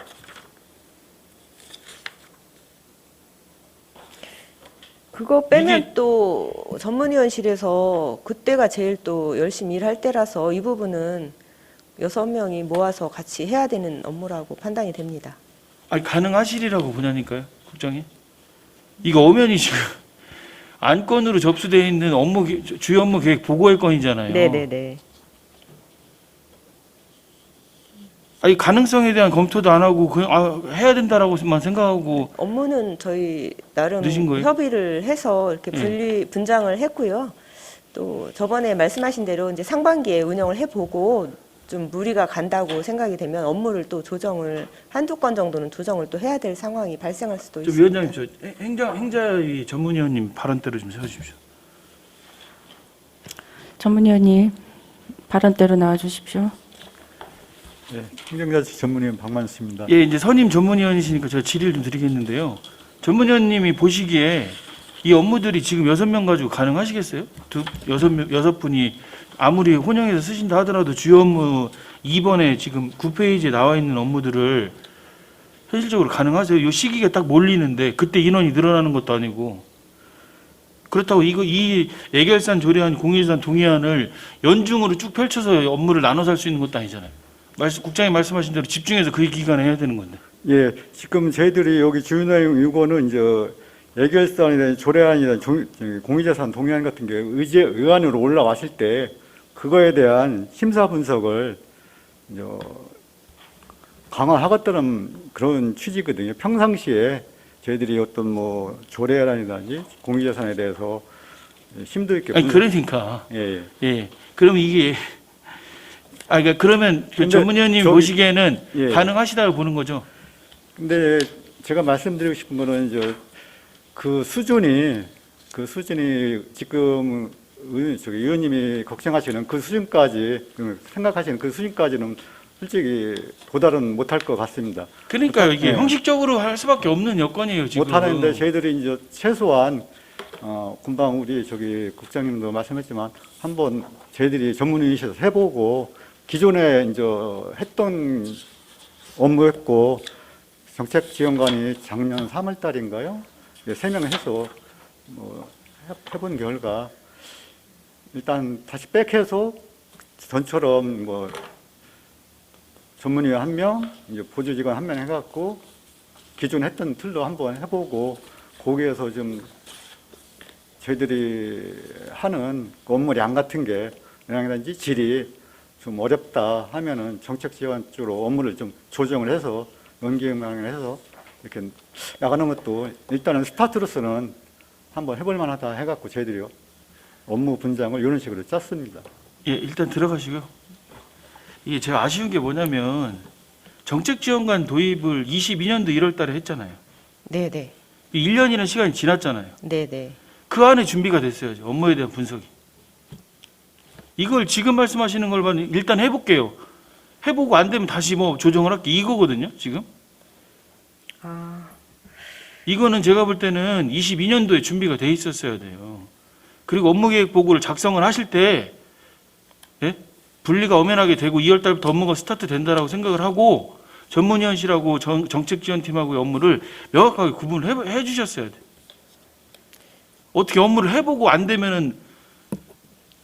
그거 빼면 이게- 또 전문위원실에서 그때가 제일 또 열심히 일할 때라서 이 부분은 6명이 모아서 같이 해야 되는 업무라고 판단이 됩니다. 아니 가능하시리라고 보냐니까요, 국장님. 이거 오면이 지금 안건으로 접수되어 있는 주요 업무 계획 보고할 건이잖아요. 네네네. 아니 가능성에 대한 검토도 안 하고 그냥 해야 된다라고만 생각하고 업무는 저희 나름 늦은 거예요? 협의를 해서 이렇게 분장을 했고요. 또 저번에 말씀하신 대로 이제 상반기에 운영을 해보고 좀 무리가 간다고 생각이 되면 업무를 또 조정을 한두 건 정도는 조정을 또 해야 될 상황이 발생할 수도 저 있습니다. 위원장님, 저 행자위 전문위원님 발언대로 좀 세워주십시오. 전문위원님 발언대로 나와 주십시오. 네, 행정자치 전문위원 박만수입니다. 예, 이제 선임 전문위원이시니까 제가 질의를 좀 드리겠는데요. 전문위원님이 보시기에 이 업무들이 지금 6명 가지고 가능하시겠어요? 6분이 아무리 혼영해서 쓰신다 하더라도 주요 업무 2번에 지금 9페이지에 나와 있는 업무들을 현실적으로 가능하세요? 이 시기가 딱 몰리는데 그때 인원이 늘어나는 것도 아니고 그렇다고 이 예결산, 조례안, 공유재산, 동의안을 연중으로 쭉 펼쳐서 업무를 나눠서 할 수 있는 것도 아니잖아요. 국장님 말씀하신 대로 집중해서 그 기간에 해야 되는 건데. 예, 지금 저희들이 여기 주요 내용 이거는 이제 예결산이나 조례안이나 공유재산 동의안 같은 게 의안으로 올라왔을 때 그거에 대한 심사 분석을 이제 강화하겠다는 그런 취지거든요. 평상시에 저희들이 어떤 뭐 조례안이라든지 공유재산에 대해서 심도 있게 아니 그러니까 예. 예. 그럼 이게 그러니까 그러면 그 근데 전문위원님 저기- 보시기에는 예. 가능하시다고 보는 거죠. 근데 제가 말씀드리고 싶은 거는 이제 그 수준이 지금 의원님이 걱정하시는 그 수준까지 생각하시는 그 수준까지는 솔직히 도달은 못할 것 같습니다. 그러니까요. 이게 예. 형식적으로 할 수밖에 없는 여건이에요. 지금. 못하는데 저희들이 이제 최소한 금방 우리 국장님도 말씀했지만 한번 저희들이 전문위원실에서 해보고 기존에 이제 했던 업무였고 정책지원관이 작년 3월 달인가요? 3명 해서 해본 결과 일단 다시 백해서 전처럼 전문위원 1명, 이제 보조직원 1명 해갖고 기존 했던 틀로 한번 해보고 거기에서 좀 저희들이 하는 업무량 같은 게 영향이라든지 질이 좀 어렵다 하면은 정책지원 쪽으로 업무를 좀 조정을 해서 연계응항을 해서 이렇게 나가는 것도 일단은 스타트로서는 한번 해볼 만하다 해갖고 저희들이요 업무 분장을 이런 식으로 짰습니다. 예, 일단 들어가시고요. 이게 제가 아쉬운 게 뭐냐면 정책지원관 도입을 22년도 1월 달에 했잖아요. 네네. 1년이라는 시간이 지났잖아요. 네네. 그 안에 준비가 됐어야죠. 업무에 대한 분석이. 이걸 지금 말씀하시는 걸 봐도 일단 해볼게요. 해보고 안 되면 다시 뭐 조정을 할게. 이거거든요, 지금. 이거는 제가 볼 때는 22년도에 준비가 돼 있었어야 돼요. 그리고 업무계획 보고를 작성을 하실 때, 예? 분리가 엄연하게 되고 2월 달부터 업무가 스타트 된다라고 생각을 하고 전문위원실하고 정책지원팀하고의 업무를 명확하게 구분을 해 주셨어야 돼요. 어떻게 업무를 해보고 안 되면은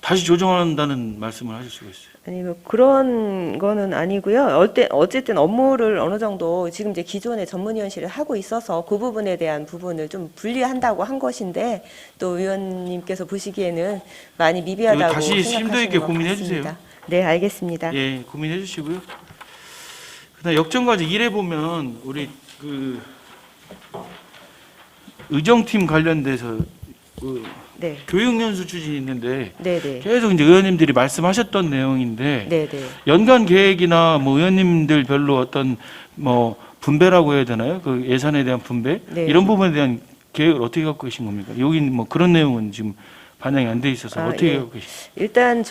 다시 조정한다는 말씀을 하실 수가 있어요. 아니 뭐 그런 거는 아니고요. 어쨌든 업무를 어느 정도 지금 이제 기존의 전문위원실을 하고 있어서 그 부분에 대한 부분을 좀 분리한다고 한 것인데 또 위원님께서 보시기에는 많이 미비하다고 다시 생각하시는 심도 있게 것 고민해 같습니다. 주세요. 네, 알겠습니다. 예, 고민해 주시고요. 그다음 역전과제 1에 보면 우리 그 의정팀 관련돼서 그 네, 교육연수 추진이 있는데 네네, 계속 이제 의원님들이 말씀하셨던 내용인데 네네. 연간 계획이나 뭐 의원님들 별로 어떤 뭐 분배라고 해야 되나요? 그 예산에 대한 분배 네. 이런 부분에 대한 계획을 어떻게 갖고 계신 겁니까? 여기 뭐 그런 내용은 지금 반영이 안 돼 있어서 어떻게 예. 갖고 계십니까? 일단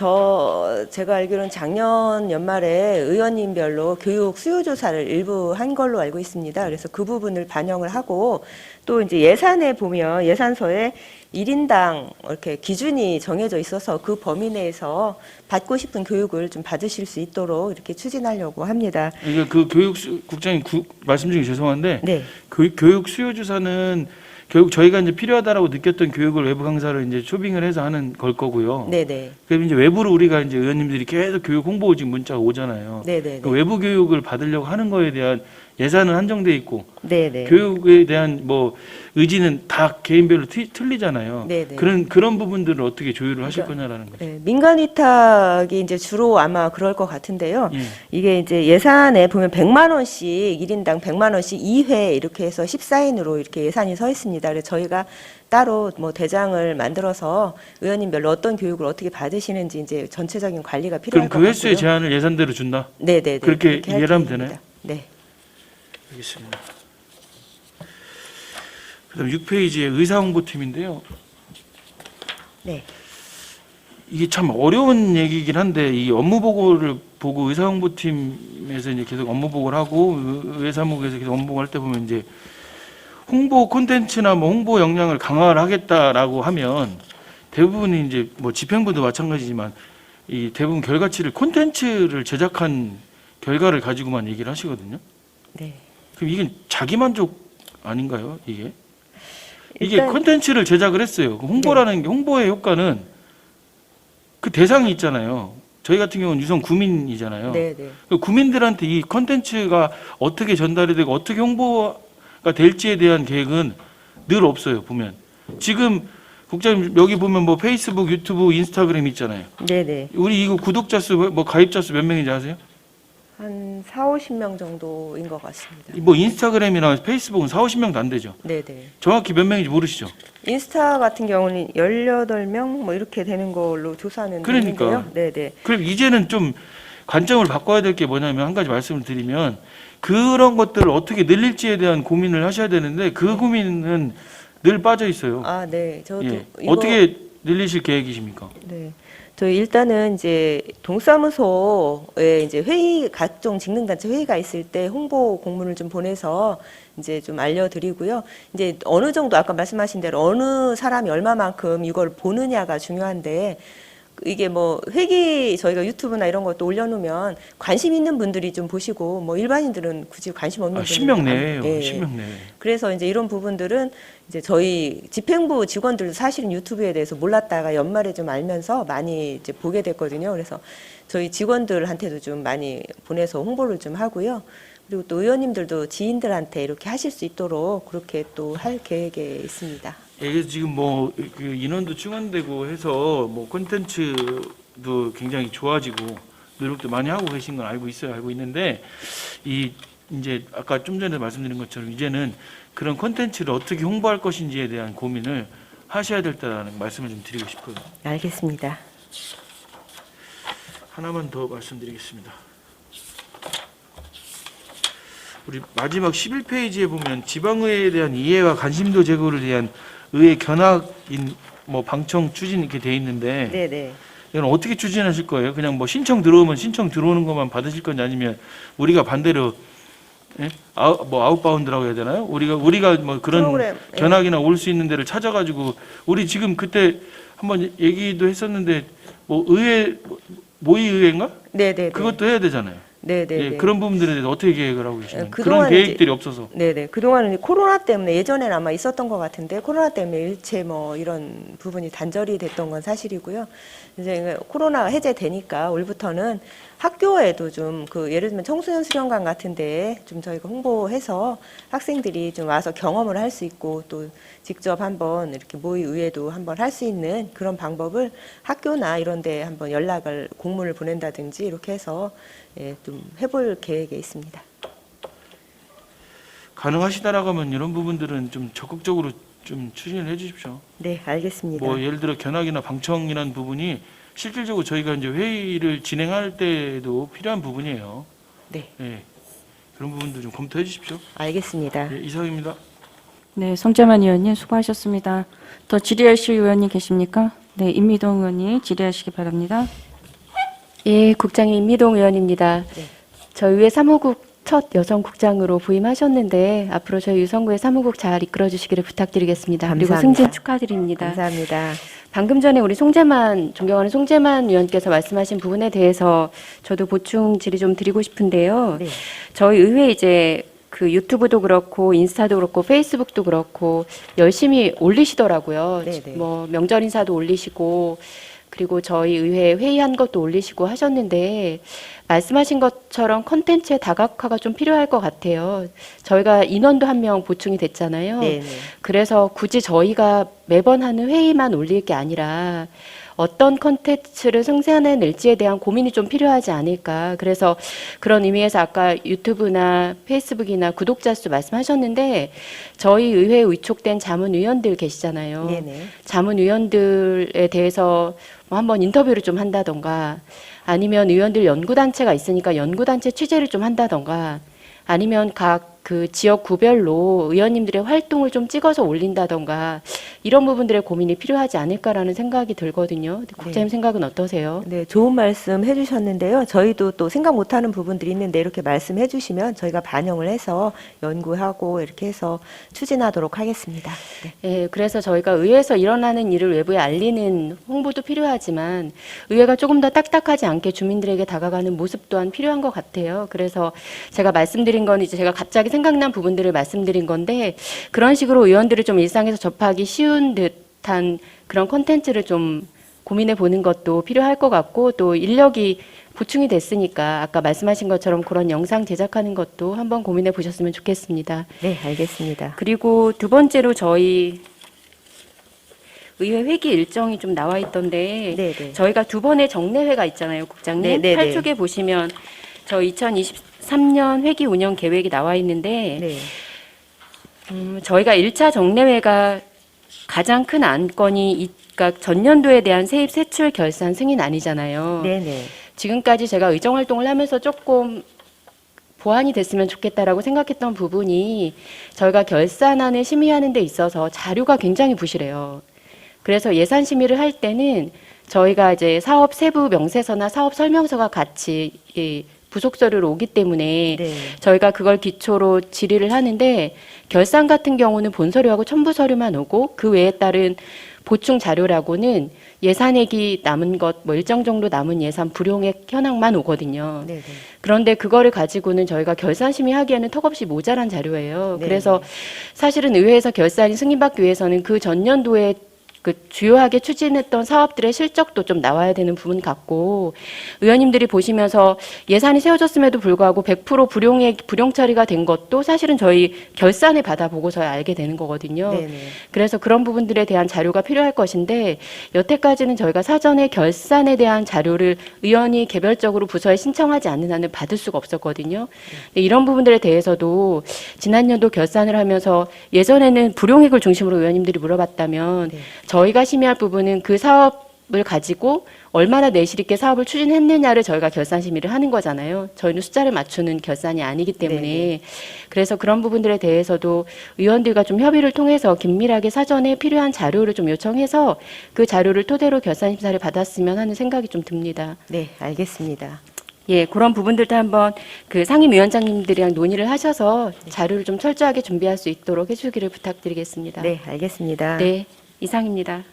제가 알기로는 작년 연말에 의원님별로 교육 수요조사를 일부 한 걸로 알고 있습니다. 그래서 그 부분을 반영을 하고 또 이제 예산에 보면 예산서에 1인당 이렇게 기준이 정해져 있어서 그 범위 내에서 받고 싶은 교육을 좀 받으실 수 있도록 이렇게 추진하려고 합니다. 이게 그 국장님 말씀 중에 죄송한데 네, 교육 수요조사는 결국 저희가 이제 필요하다라고 느꼈던 교육을 외부 강사를 이제 초빙을 해서 하는 걸 거고요. 네네, 그럼 이제 외부로 우리가 이제 의원님들이 계속 교육 홍보 지금 문자가 오잖아요. 네네, 그 외부 교육을 받으려고 하는 거에 대한 예산은 한정돼 있고 네네, 교육에 대한 뭐 의지는 다 개인별로 틀리잖아요. 네네. 그런 부분들을 어떻게 조율을 하실 거냐라는 거죠. 네, 민간 위탁이 이제 주로 아마 그럴 것 같은데요. 예. 이게 이제 예산에 보면 100만 원씩 1인당 100만 원씩 2회 이렇게 해서 14인으로 이렇게 예산이 서 있습니다. 그래서 저희가 따로 뭐 대장을 만들어서 의원님별로 어떤 교육을 어떻게 받으시는지 이제 전체적인 관리가 필요할 그럼 것 그 횟수의 같고요. 제한을 예산대로 준다. 네, 네, 네. 그렇게 할 이해를 하면 계획입니다. 되나요? 네. 알겠습니다. 그다음 6페이지에 의사홍보팀인데요. 네. 이게 참 어려운 얘기긴 한데 이 업무 보고를 보고 의사홍보팀에서 이제 계속 업무 보고를 하고 의사무국에서 계속 업무 보고할 때 보면 이제 홍보 콘텐츠나 뭐 홍보 역량을 강화를 하겠다라고 하면 대부분이 이제 뭐 집행부도 마찬가지지만 이 대부분 결과치를 콘텐츠를 제작한 결과를 가지고만 얘기를 하시거든요. 네. 그럼 이게 자기 만족 아닌가요? 이게 일단- 콘텐츠를 제작을 했어요. 그 홍보라는 게 홍보의 효과는 그 대상이 있잖아요. 저희 같은 경우는 유성 구민이잖아요. 네, 네. 그 구민들한테 이 콘텐츠가 어떻게 전달이 되고 어떻게 홍보가 될지에 대한 계획은 늘 없어요. 보면 지금 국장님 여기 보면 뭐 페이스북, 유튜브, 인스타그램 있잖아요. 네, 네. 우리 이거 구독자 수, 뭐 가입자 수 몇 명인지 아세요? 한 4, 50명 정도인 것 같습니다. 뭐 인스타그램이나 페이스북은 4, 50명도 안 되죠. 네, 네. 정확히 몇 명인지 모르시죠? 인스타 같은 경우는 18명 뭐 이렇게 되는 걸로 조사는 그러니까. 됐는데요. 네, 네. 그럼 이제는 좀 관점을 바꿔야 될 게 뭐냐면 한 가지 말씀을 드리면 그런 것들을 어떻게 늘릴지에 대한 고민을 하셔야 되는데 그 고민은 늘 빠져 있어요. 아, 네. 저도 예. 이거 어떻게 늘리실 계획이십니까? 네. 저희 일단은 이제 동사무소에 이제 각종 직능단체 회의가 있을 때 홍보 공문을 좀 보내서 이제 좀 알려드리고요. 이제 어느 정도 아까 말씀하신 대로 어느 사람이 얼마만큼 이걸 보느냐가 중요한데 이게 뭐 회기 저희가 유튜브나 이런 것도 올려놓으면 관심 있는 분들이 좀 보시고 뭐 일반인들은 굳이 관심 없는 분들 10명 내에요. 예. 10명 내에. 그래서 이제 이런 부분들은 이제 저희 집행부 직원들도 사실은 유튜브에 대해서 몰랐다가 연말에 좀 알면서 많이 이제 보게 됐거든요. 그래서 저희 직원들한테도 좀 많이 보내서 홍보를 좀 하고요. 그리고 또 의원님들도 지인들한테 이렇게 하실 수 있도록 그렇게 또 할 계획에 있습니다. 예, 그래서 지금 뭐 그 인원도 충원되고 해서 뭐 콘텐츠도 굉장히 좋아지고 노력도 많이 하고 계신 건 알고 있는데 이 이제 아까 좀 전에 말씀드린 것처럼 이제는 그런 콘텐츠를 어떻게 홍보할 것인지에 대한 고민을 하셔야 될 때라는 말씀을 좀 드리고 싶어요. 알겠습니다. 하나만 더 말씀드리겠습니다. 우리 마지막 11페이지에 보면 지방의회에 대한 이해와 관심도 제고를 위한 의회 견학인 뭐 방청 추진 이렇게 돼 있는데 네네. 이건 어떻게 추진하실 거예요? 그냥 뭐 신청 들어오면 신청 들어오는 것만 받으실 건지 아니면 우리가 반대로 예? 아웃바운드라고 해야 되나요? 우리가 뭐 그런 프로그램, 예. 견학이나 올 수 있는 데를 찾아가지고 우리 지금 그때 한번 얘기도 했었는데 뭐 의회 모의 의회인가? 네네. 그것도 해야 되잖아요. 네네. 예, 그런 부분들에 대해서 어떻게 계획을 하고 계시나요? 그동안 그런 계획들이 없어서. 네네. 그동안은 코로나 때문에 예전에는 아마 있었던 것 같은데 코로나 때문에 일체 뭐 이런 부분이 단절이 됐던 건 사실이고요. 이제 코로나 해제되니까 올부터는 학교에도 좀 그 예를 들면 청소년 수련관 같은 데에 좀 저희가 홍보해서 학생들이 좀 와서 경험을 할 수 있고 또 직접 한번 이렇게 모의 의회도 한번 할 수 있는 그런 방법을 학교나 이런 데 한번 연락을 공문을 보낸다든지 이렇게 해서 예, 좀 해볼 계획에 있습니다. 가능하시다라고 하면 이런 부분들은 좀 적극적으로 좀 추진을 해 주십시오. 네, 알겠습니다. 뭐 예를 들어 견학이나 방청이라는 부분이 실질적으로 저희가 이제 회의를 진행할 때도 필요한 부분이에요. 네, 예. 그런 부분도 좀 검토해 주십시오. 알겠습니다. 예, 이상입니다. 네, 송재만 의원님 수고하셨습니다. 더 질의하실 의원님 계십니까? 네, 임미동 의원님 질의하시기 바랍니다. 예, 국장님 임미동 의원입니다. 저희 의회 사무국 첫 여성 국장으로 부임하셨는데 앞으로 저희 유성구의 사무국 잘 이끌어 주시기를 부탁드리겠습니다. 그리고 감사합니다. 승진 축하드립니다. 감사합니다. 방금 전에 우리 존경하는 송재만 의원께서 말씀하신 부분에 대해서 저도 보충 질의 좀 드리고 싶은데요. 네. 저희 의회 이제 그 유튜브도 그렇고 인스타도 그렇고 페이스북도 그렇고 열심히 올리시더라고요. 네네. 뭐 명절 인사도 올리시고 그리고 저희 의회 회의한 것도 올리시고 하셨는데 말씀하신 것처럼 컨텐츠의 다각화가 좀 필요할 것 같아요. 저희가 인원도 한 명 보충이 됐잖아요. 네, 네. 그래서 굳이 저희가 매번 하는 회의만 올릴 게 아니라 어떤 컨텐츠를 생산해낼지에 대한 고민이 좀 필요하지 않을까. 그래서 그런 의미에서 아까 유튜브나 페이스북이나 구독자 수 말씀하셨는데 저희 의회에 위촉된 자문위원들 계시잖아요. 네, 네. 자문위원들에 대해서 뭐 한번 인터뷰를 좀 한다던가 아니면 의원들 연구단체가 있으니까 연구단체 취재를 좀 한다던가 아니면 각 그 지역 구별로 의원님들의 활동을 좀 찍어서 올린다던가 이런 부분들의 고민이 필요하지 않을까라는 생각이 들거든요. 국장님 생각은 어떠세요? 네, 좋은 말씀 해주셨는데요. 저희도 또 생각 못하는 부분들이 있는데 이렇게 말씀해 주시면 저희가 반영을 해서 연구하고 이렇게 해서 추진하도록 하겠습니다. 네. 예, 그래서 저희가 의회에서 일어나는 일을 외부에 알리는 홍보도 필요하지만 의회가 조금 더 딱딱하지 않게 주민들에게 다가가는 모습 또한 필요한 것 같아요. 그래서 제가 말씀드린 건 이제 제가 갑자기 생각난 부분들을 말씀드린 건데 그런 식으로 의원들을 좀 일상에서 접하기 쉬운 듯한 그런 콘텐츠를 좀 고민해 보는 것도 필요할 것 같고 또 인력이 보충이 됐으니까 아까 말씀하신 것처럼 그런 영상 제작하는 것도 한번 고민해 보셨으면 좋겠습니다. 네, 알겠습니다. 그리고 두 번째로 저희 의회 회기 일정이 좀 나와 있던데 네네. 저희가 두 번의 정례회가 있잖아요, 국장님. 네네네. 8쪽에 보시면 저 2023년 회기 운영 계획이 나와 있는데 네. 저희가 1차 정례회가 가장 큰 안건이 그러니까 전년도에 대한 세입 세출 결산 승인 아니잖아요. 네네. 지금까지 제가 의정 활동을 하면서 조금 보완이 됐으면 좋겠다라고 생각했던 부분이 저희가 결산안을 심의하는 데 있어서 자료가 굉장히 부실해요. 그래서 예산 심의를 할 때는 저희가 이제 사업 세부 명세서나 사업 설명서가 같이 부속 서류로 오기 때문에 네. 저희가 그걸 기초로 질의를 하는데 결산 같은 경우는 본 서류하고 첨부 서류만 오고 그 외에 따른 보충 자료라고는 예산액이 남은 것, 뭐 일정 정도 남은 예산 불용액 현황만 오거든요. 네네. 그런데 그거를 가지고는 저희가 결산 심의하기에는 턱없이 모자란 자료예요. 네. 그래서 사실은 의회에서 결산이 승인받기 위해서는 그 전년도에 그 주요하게 추진했던 사업들의 실적도 좀 나와야 되는 부분 같고 의원님들이 보시면서 예산이 세워졌음에도 불구하고 100% 불용 처리가 된 것도 사실은 저희 결산을 받아보고서야 알게 되는 거거든요. 네네. 그래서 그런 부분들에 대한 자료가 필요할 것인데 여태까지는 저희가 사전에 결산에 대한 자료를 의원이 개별적으로 부서에 신청하지 않는 한은 받을 수가 없었거든요. 근데 이런 부분들에 대해서도 지난 연도 결산을 하면서 예전에는 불용액을 중심으로 의원님들이 물어봤다면 네. 저희가 심의할 부분은 그 사업을 가지고 얼마나 내실 있게 사업을 추진했느냐를 저희가 결산 심의를 하는 거잖아요. 저희는 숫자를 맞추는 결산이 아니기 때문에 네네. 그래서 그런 부분들에 대해서도 의원들과 좀 협의를 통해서 긴밀하게 사전에 필요한 자료를 좀 요청해서 그 자료를 토대로 결산 심사를 받았으면 하는 생각이 좀 듭니다. 네, 알겠습니다. 예, 그런 부분들도 한번 그 상임위원장님들이랑 논의를 하셔서 자료를 좀 철저하게 준비할 수 있도록 해주기를 부탁드리겠습니다. 네, 알겠습니다. 네, 이상입니다.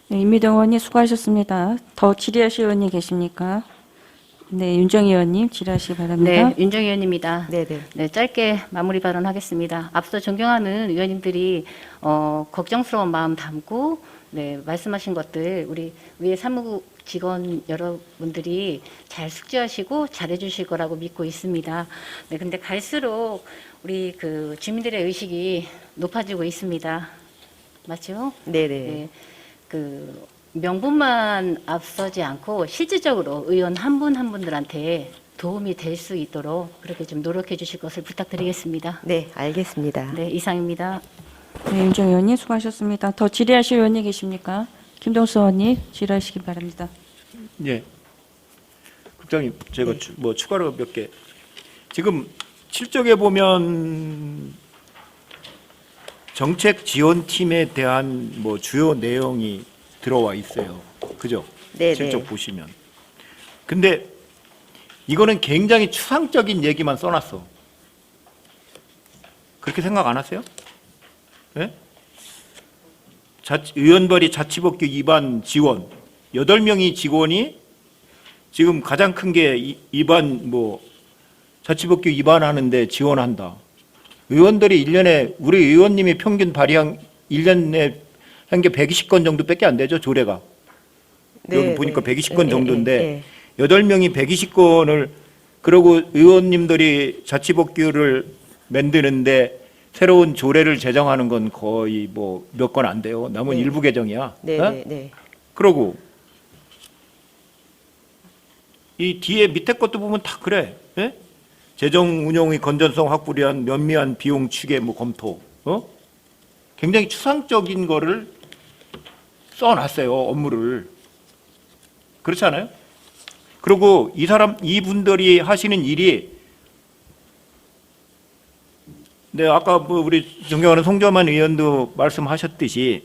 네, 임미동 의원님 수고하셨습니다. 더 질의하실 의원님 계십니까? 네, 윤정희 의원님 질의하시기 바랍니다. 네, 윤정희 의원입니다. 네, 네. 네, 짧게 마무리 발언하겠습니다. 앞서 존경하는 의원님들이 걱정스러운 마음 담고 네, 말씀하신 것들 우리 위에 사무국 직원 여러분들이 잘 숙지하시고 잘해주실 거라고 믿고 있습니다. 네, 근데 갈수록 우리 그 주민들의 의식이 높아지고 있습니다. 맞죠? 네, 네. 네, 그 명분만 앞서지 않고 실질적으로 의원 한 분 한 분들한테 도움이 될 수 있도록 그렇게 좀 노력해 주실 것을 부탁드리겠습니다. 네, 알겠습니다. 네, 이상입니다. 네, 윤정희 의원님 수고하셨습니다. 더 질의하실 의원님 계십니까? 김동수 의원님 질의하시기 바랍니다. 예. 국장님, 제가 뭐 추가로 몇 개. 지금 7쪽에 보면 정책 지원팀에 대한 뭐 주요 내용이 들어와 있어요. 그죠? 네, 7쪽 네. 보시면. 근데 이거는 굉장히 추상적인 얘기만 써놨어. 그렇게 생각 안 하세요? 예? 의원벌이 자치법규 위반 지원 8명이 직원이 지금 가장 큰 게 위반 뭐 자치법규 위반하는데 지원한다. 의원들이 1년에 우리 의원님이 평균 발의한 1년에 한 게 120건 정도밖에 안 되죠, 조례가. 여기 네, 보니까 네. 120건 네, 정도인데 네, 8명이 120건을 그러고 의원님들이 자치법규를 만드는데 새로운 조례를 제정하는 건 거의 뭐 몇 건 안 돼요. 남은 네. 일부 개정이야. 네, 어? 네, 네. 그러고 이 뒤에 밑에 것도 보면 다 그래. 예? 재정 운용의 건전성 확보를 위한 면밀한 비용 추계 뭐 검토. 굉장히 추상적인 거를 써놨어요. 업무를. 그렇지 않아요? 그리고 이분들이 하시는 일이 네, 아까 뭐 우리 존경하는 송정만 의원도 말씀하셨듯이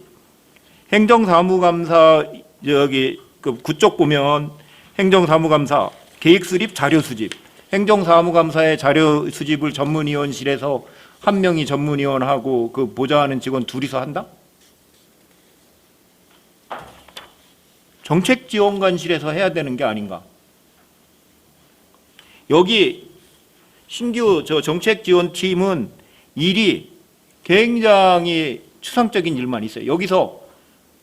행정사무감사 여기 그 9쪽 보면 행정사무감사 계획 수립 자료 수집 행정사무감사의 자료 수집을 전문위원실에서 한 명이 전문위원하고 그 보좌하는 직원 둘이서 한다? 정책지원관실에서 해야 되는 게 아닌가? 여기 신규 저 정책지원팀은 일이 굉장히 추상적인 일만 있어요. 여기서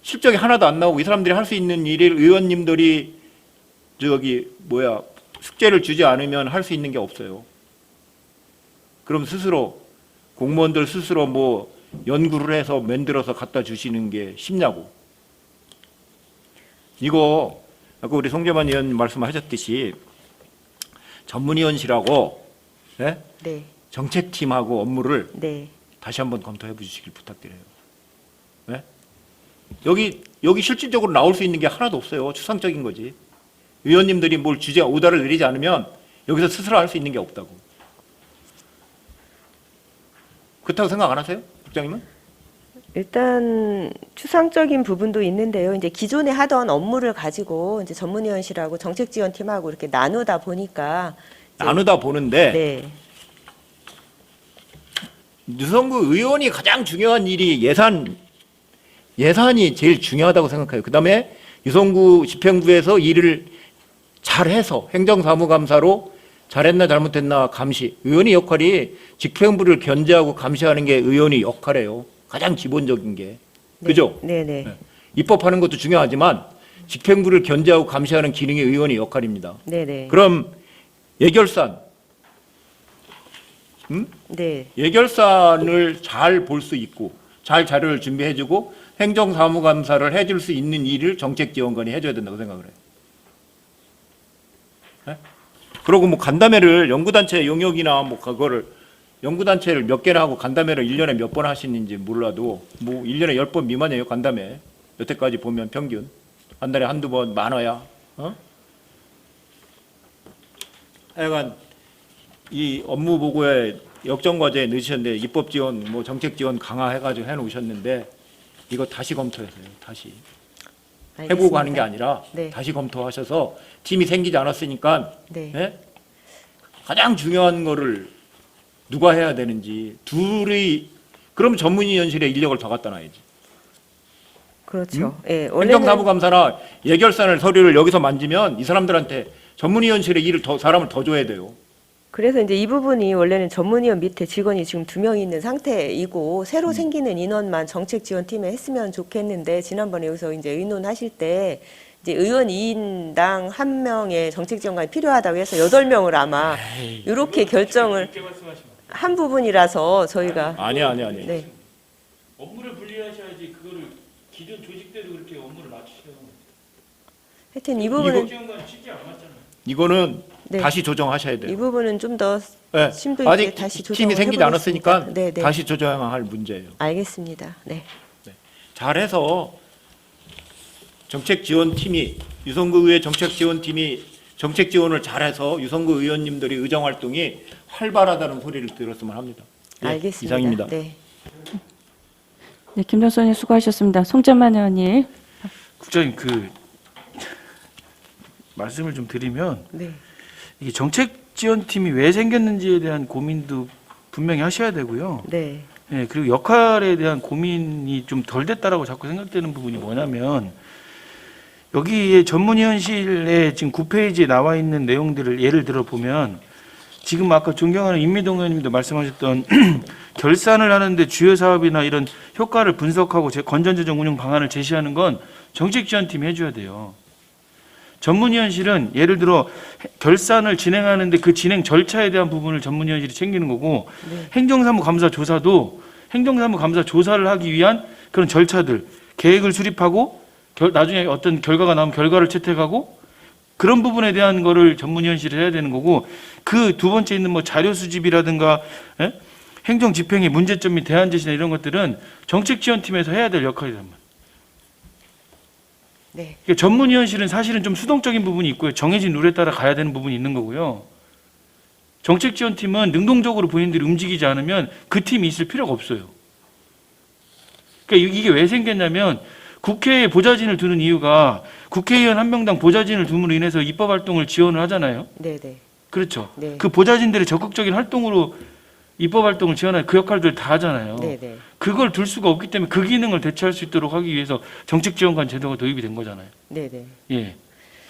실적이 하나도 안 나오고 이 사람들이 할 수 있는 일을 의원님들이 숙제를 주지 않으면 할 수 있는 게 없어요. 그럼 스스로 공무원들 스스로 뭐 연구를 해서 만들어서 갖다 주시는 게 쉽냐고. 이거 아까 우리 송재만 의원 말씀하셨듯이 전문위원실하고 네? 네, 정책팀하고 업무를 네. 다시 한번 검토해 주시길 부탁드려요. 네? 여기 실질적으로 나올 수 있는 게 하나도 없어요. 추상적인 거지. 의원님들이 뭘 오다를 내리지 않으면 여기서 스스로 할 수 있는 게 없다고. 그렇다고 생각 안 하세요? 국장님은? 일단 추상적인 부분도 있는데요. 이제 기존에 하던 업무를 가지고 이제 전문위원실하고 정책지원팀하고 이렇게 나누다 보니까 나누다 보는데 네, 유성구 의원이 가장 중요한 일이 예산이 제일 중요하다고 생각해요. 그다음에 유성구 집행부에서 일을 잘해서 행정사무감사로 잘했나 잘못했나 감시. 의원의 역할이 집행부를 견제하고 감시하는 게 의원의 역할이에요. 가장 기본적인 게. 그죠? 네, 네, 네. 입법하는 것도 중요하지만 집행부를 견제하고 감시하는 기능이 의원의 역할입니다. 네, 네, 그럼 예결산, 네, 예결산을 잘 볼 수 있고 잘 자료를 준비해주고 행정사무감사를 해줄 수 있는 일을 정책지원관이 해줘야 된다고 생각을 해요. 네? 그리고 뭐 간담회를 연구단체 영역이나 뭐 그거를 연구단체를 몇 개나 하고 간담회를 1년에 몇 번 하시는지 몰라도 뭐 1년에 10번 미만이에요. 간담회 여태까지 보면 평균 한 달에 한두 번 많아야 하여간 이 업무 보고에 역정 과제에 넣으셨는데 입법 지원, 뭐 정책 지원 강화해가지고 해놓으셨는데 이거 다시 검토하세요. 다시 해보고 하는 게 아니라 네. 다시 검토하셔서 팀이 생기지 않았으니까 네. 예? 가장 중요한 거를 누가 해야 되는지 둘이 그럼 전문위원실에 인력을 더 갖다 놔야지. 그렇죠. 예, 원래는 행정사무감사나 예결산을 서류를 여기서 만지면 이 사람들한테 전문위원실에 일을 더 사람을 더 줘야 돼요. 그래서 이제 이 부분이 원래는 전문위원 밑에 직원이 지금 2명 있는 상태이고 새로 생기는 인원만 정책지원팀에 했으면 좋겠는데 지난번에 여기서 이제 의논하실 때 이제 의원 2인당 1명의 정책지원관이 필요하다고 해서 8명을 아마 이렇게 결정을 한 부분이라서 저희가 아니. 네. 업무를 분리하셔야지 그거를 기존 조직대로 그렇게 업무를 맞추셔요. 하여튼 이 부분은 지원관이 쉽지 않았잖아요. 이거는 네. 다시 조정하셔야 돼요. 이 부분은 좀 더 네. 심도 있게 아직 다시 조정을 팀이 생기지 해보겠습니다. 않았으니까 네, 네. 다시 조정할 문제예요. 알겠습니다. 네. 잘해서 정책지원팀이 유성구 의회 정책지원팀이 정책지원을 잘해서 유성구 의원님들이 의정활동이 활발하다는 소리를 들었으면 합니다. 예, 알겠습니다. 이상입니다. 네. 네, 김동수 의원님 수고하셨습니다. 송재만 의원님. 국장님 그 말씀을 좀 드리면 네. 이게 정책지원팀이 왜 생겼는지에 대한 고민도 분명히 하셔야 되고요. 네. 예, 그리고 역할에 대한 고민이 좀 덜 됐다라고 자꾸 생각되는 부분이 뭐냐면 여기에 전문위원실에 지금 9페이지에 나와 있는 내용들을 예를 들어 보면 지금 아까 존경하는 임미동 의원님도 말씀하셨던 결산을 하는데 주요 사업이나 이런 효과를 분석하고 건전재정 운영 방안을 제시하는 건 정책지원팀이 해줘야 돼요. 전문위원실은 예를 들어 결산을 진행하는데 그 진행 절차에 대한 부분을 전문위원실이 챙기는 거고 네. 행정사무감사 조사도 행정사무감사 조사를 하기 위한 그런 절차들 계획을 수립하고 나중에 어떤 결과가 나오면 결과를 채택하고 그런 부분에 대한 거를 전문위원실이 해야 되는 거고 그 두 번째 있는 뭐 자료 수집이라든가 행정 집행의 문제점 및 대안 제시나 이런 것들은 정책지원팀에서 해야 될 역할이란 말이에요. 네. 그러니까 전문위원실은 사실은 좀 수동적인 부분이 있고요. 정해진 룰에 따라 가야 되는 부분이 있는 거고요. 정책지원팀은 능동적으로 본인들이 움직이지 않으면 그 팀이 있을 필요가 없어요. 그러니까 이게 왜 생겼냐면 국회에 보좌진을 두는 이유가 국회의원 한 명당 보좌진을 둠으로 인해서 입법 활동을 지원을 하잖아요. 네, 네. 그렇죠. 네. 그 보좌진들의 적극적인 활동으로 입법 활동을 지원할 그 역할들 다 하잖아요. 네, 네. 그걸 둘 수가 없기 때문에 그 기능을 대체할 수 있도록 하기 위해서 정책지원관 제도가 도입이 된 거잖아요. 네, 네. 예.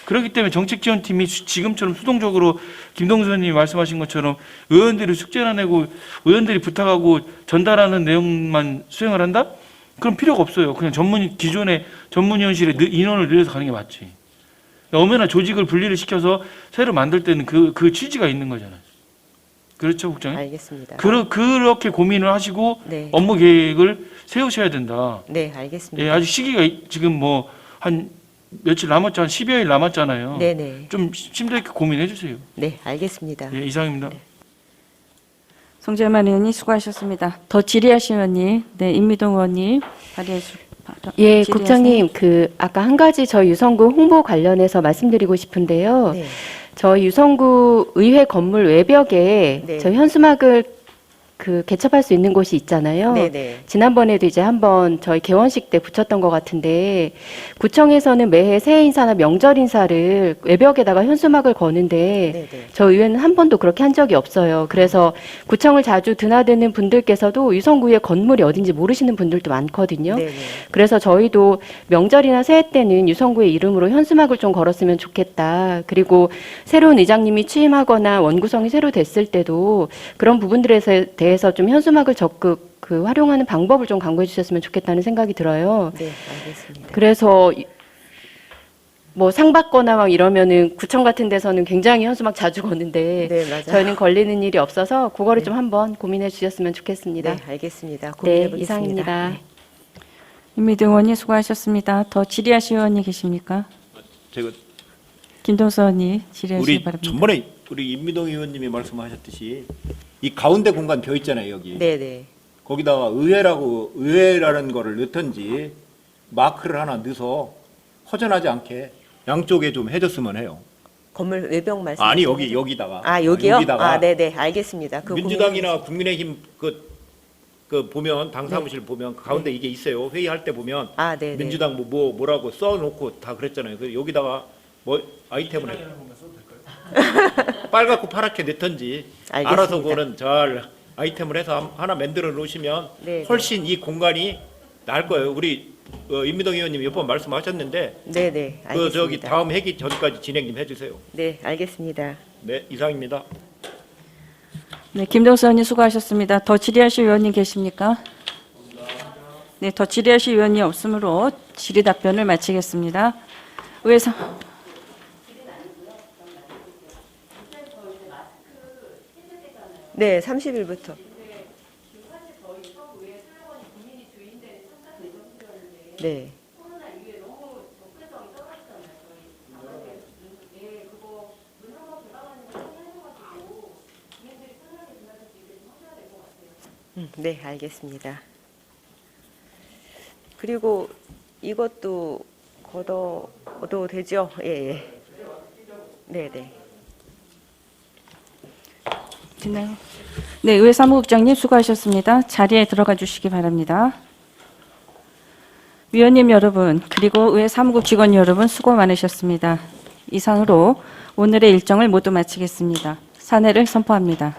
그렇기 때문에 정책지원팀이 지금처럼 수동적으로 김동수 의원님이 말씀하신 것처럼 의원들이 숙제나 내고 의원들이 부탁하고 전달하는 내용만 수행을 한다? 그럼 필요가 없어요. 그냥 기존의 전문위원실에 인원을 늘려서 가는 게 맞지. 엄연나 조직을 분리를 시켜서 새로 만들 때는 그 취지가 있는 거잖아요. 그렇죠, 국장님? 알겠습니다. 그렇게 고민을 하시고 네. 업무 계획을 세우셔야 된다. 네, 알겠습니다. 예, 아직 시기가 지금 뭐 한 며칠 남았죠. 한 10여일 남았잖아요. 네, 네. 좀 심도 있게 고민해 주세요. 네, 알겠습니다. 예, 이상입니다. 송재만 의원님 수고하셨습니다. 더 질의하신 의원님, 네, 임미동 의원님 발의해 주. 예, 질의하세요. 국장님, 아까 한 가지 저희 유성구 홍보 관련해서 말씀드리고 싶은데요. 네. 저희 유성구 의회 건물 외벽에 네. 저희 현수막을 개첩할 수 있는 곳이 있잖아요. 네, 네. 지난번에도 이제 한번 저희 개원식 때 붙였던 것 같은데 구청에서는 매해 새해 인사나 명절 인사를 외벽에다가 현수막을 거는데 네, 네. 저 의회는 한 번도 그렇게 한 적이 없어요. 그래서 구청을 자주 드나드는 분들께서도 유성구의 건물이 어딘지 모르시는 분들도 많거든요. 네, 네. 그래서 저희도 명절이나 새해 때는 유성구의 이름으로 현수막을 좀 걸었으면 좋겠다. 그리고 새로운 의장님이 취임하거나 원구성이 새로 됐을 때도 그런 부분들에 대해서 좀 현수막을 적극 활용하는 방법을 좀 강구해 주셨으면 좋겠다는 생각이 들어요. 네, 알겠습니다. 그래서 뭐 상 받거나 막 이러면은 구청 같은 데서는 굉장히 현수막 자주 거는데 네, 맞아요. 저희는 걸리는 일이 없어서 그거를 좀 한번 고민해 주셨으면 좋겠습니다. 네, 알겠습니다. 고민해 네, 보겠습니다. 이상입니다. 네. 임미동 의원님 수고하셨습니다. 더 질의하신 의원님 계십니까? 제가 김동수 의원님 질의하시기 우리 바랍니다. 전번에 우리 임미동 의원님이 말씀하셨듯이 이 가운데 공간 비어 있잖아요, 여기. 네, 네. 거기다가 의회라는 거를 넣든지 마크를 하나 넣어서 허전하지 않게 양쪽에 좀 해줬으면 해요. 건물 외벽 말씀. 아니 여기다가. 아, 여기요? 여기다가 아, 네네, 알겠습니다. 그 민주당이나 국민의힘 그 보면 당 사무실 보면 그 가운데 이게 있어요. 회의할 때 보면 아, 네네. 민주당 뭐라고 써놓고 다 그랬잖아요. 그 여기다가 뭐 아이템을 빨갛고 파랗게 냈던지 알겠습니다. 알아서 그거는 잘 아이템을 해서 하나 만들어 놓으시면 네, 훨씬 이 공간이 나을 거예요. 우리 임미동 의원님 몇 번 말씀하셨는데 네네, 알겠습니다. 그 저기 다음 회기 전까지 진행 좀 해주세요. 네, 알겠습니다. 네, 이상입니다. 네, 김동수 의원님 수고하셨습니다. 더 질의하실 의원님 계십니까? 네, 더 질의하실 의원이 없으므로 질의 답변을 마치겠습니다. 의회사 네, 30일부터. 네. 네, 알겠습니다. 그리고 이것도 걷어도 되죠? 예, 예. 네, 네. 됐나요? 네, 의회 사무국장님 수고하셨습니다. 자리에 들어가 주시기 바랍니다. 위원님 여러분, 그리고 의회 사무국 직원 여러분 수고 많으셨습니다. 이상으로 오늘의 일정을 모두 마치겠습니다. 산회를 선포합니다.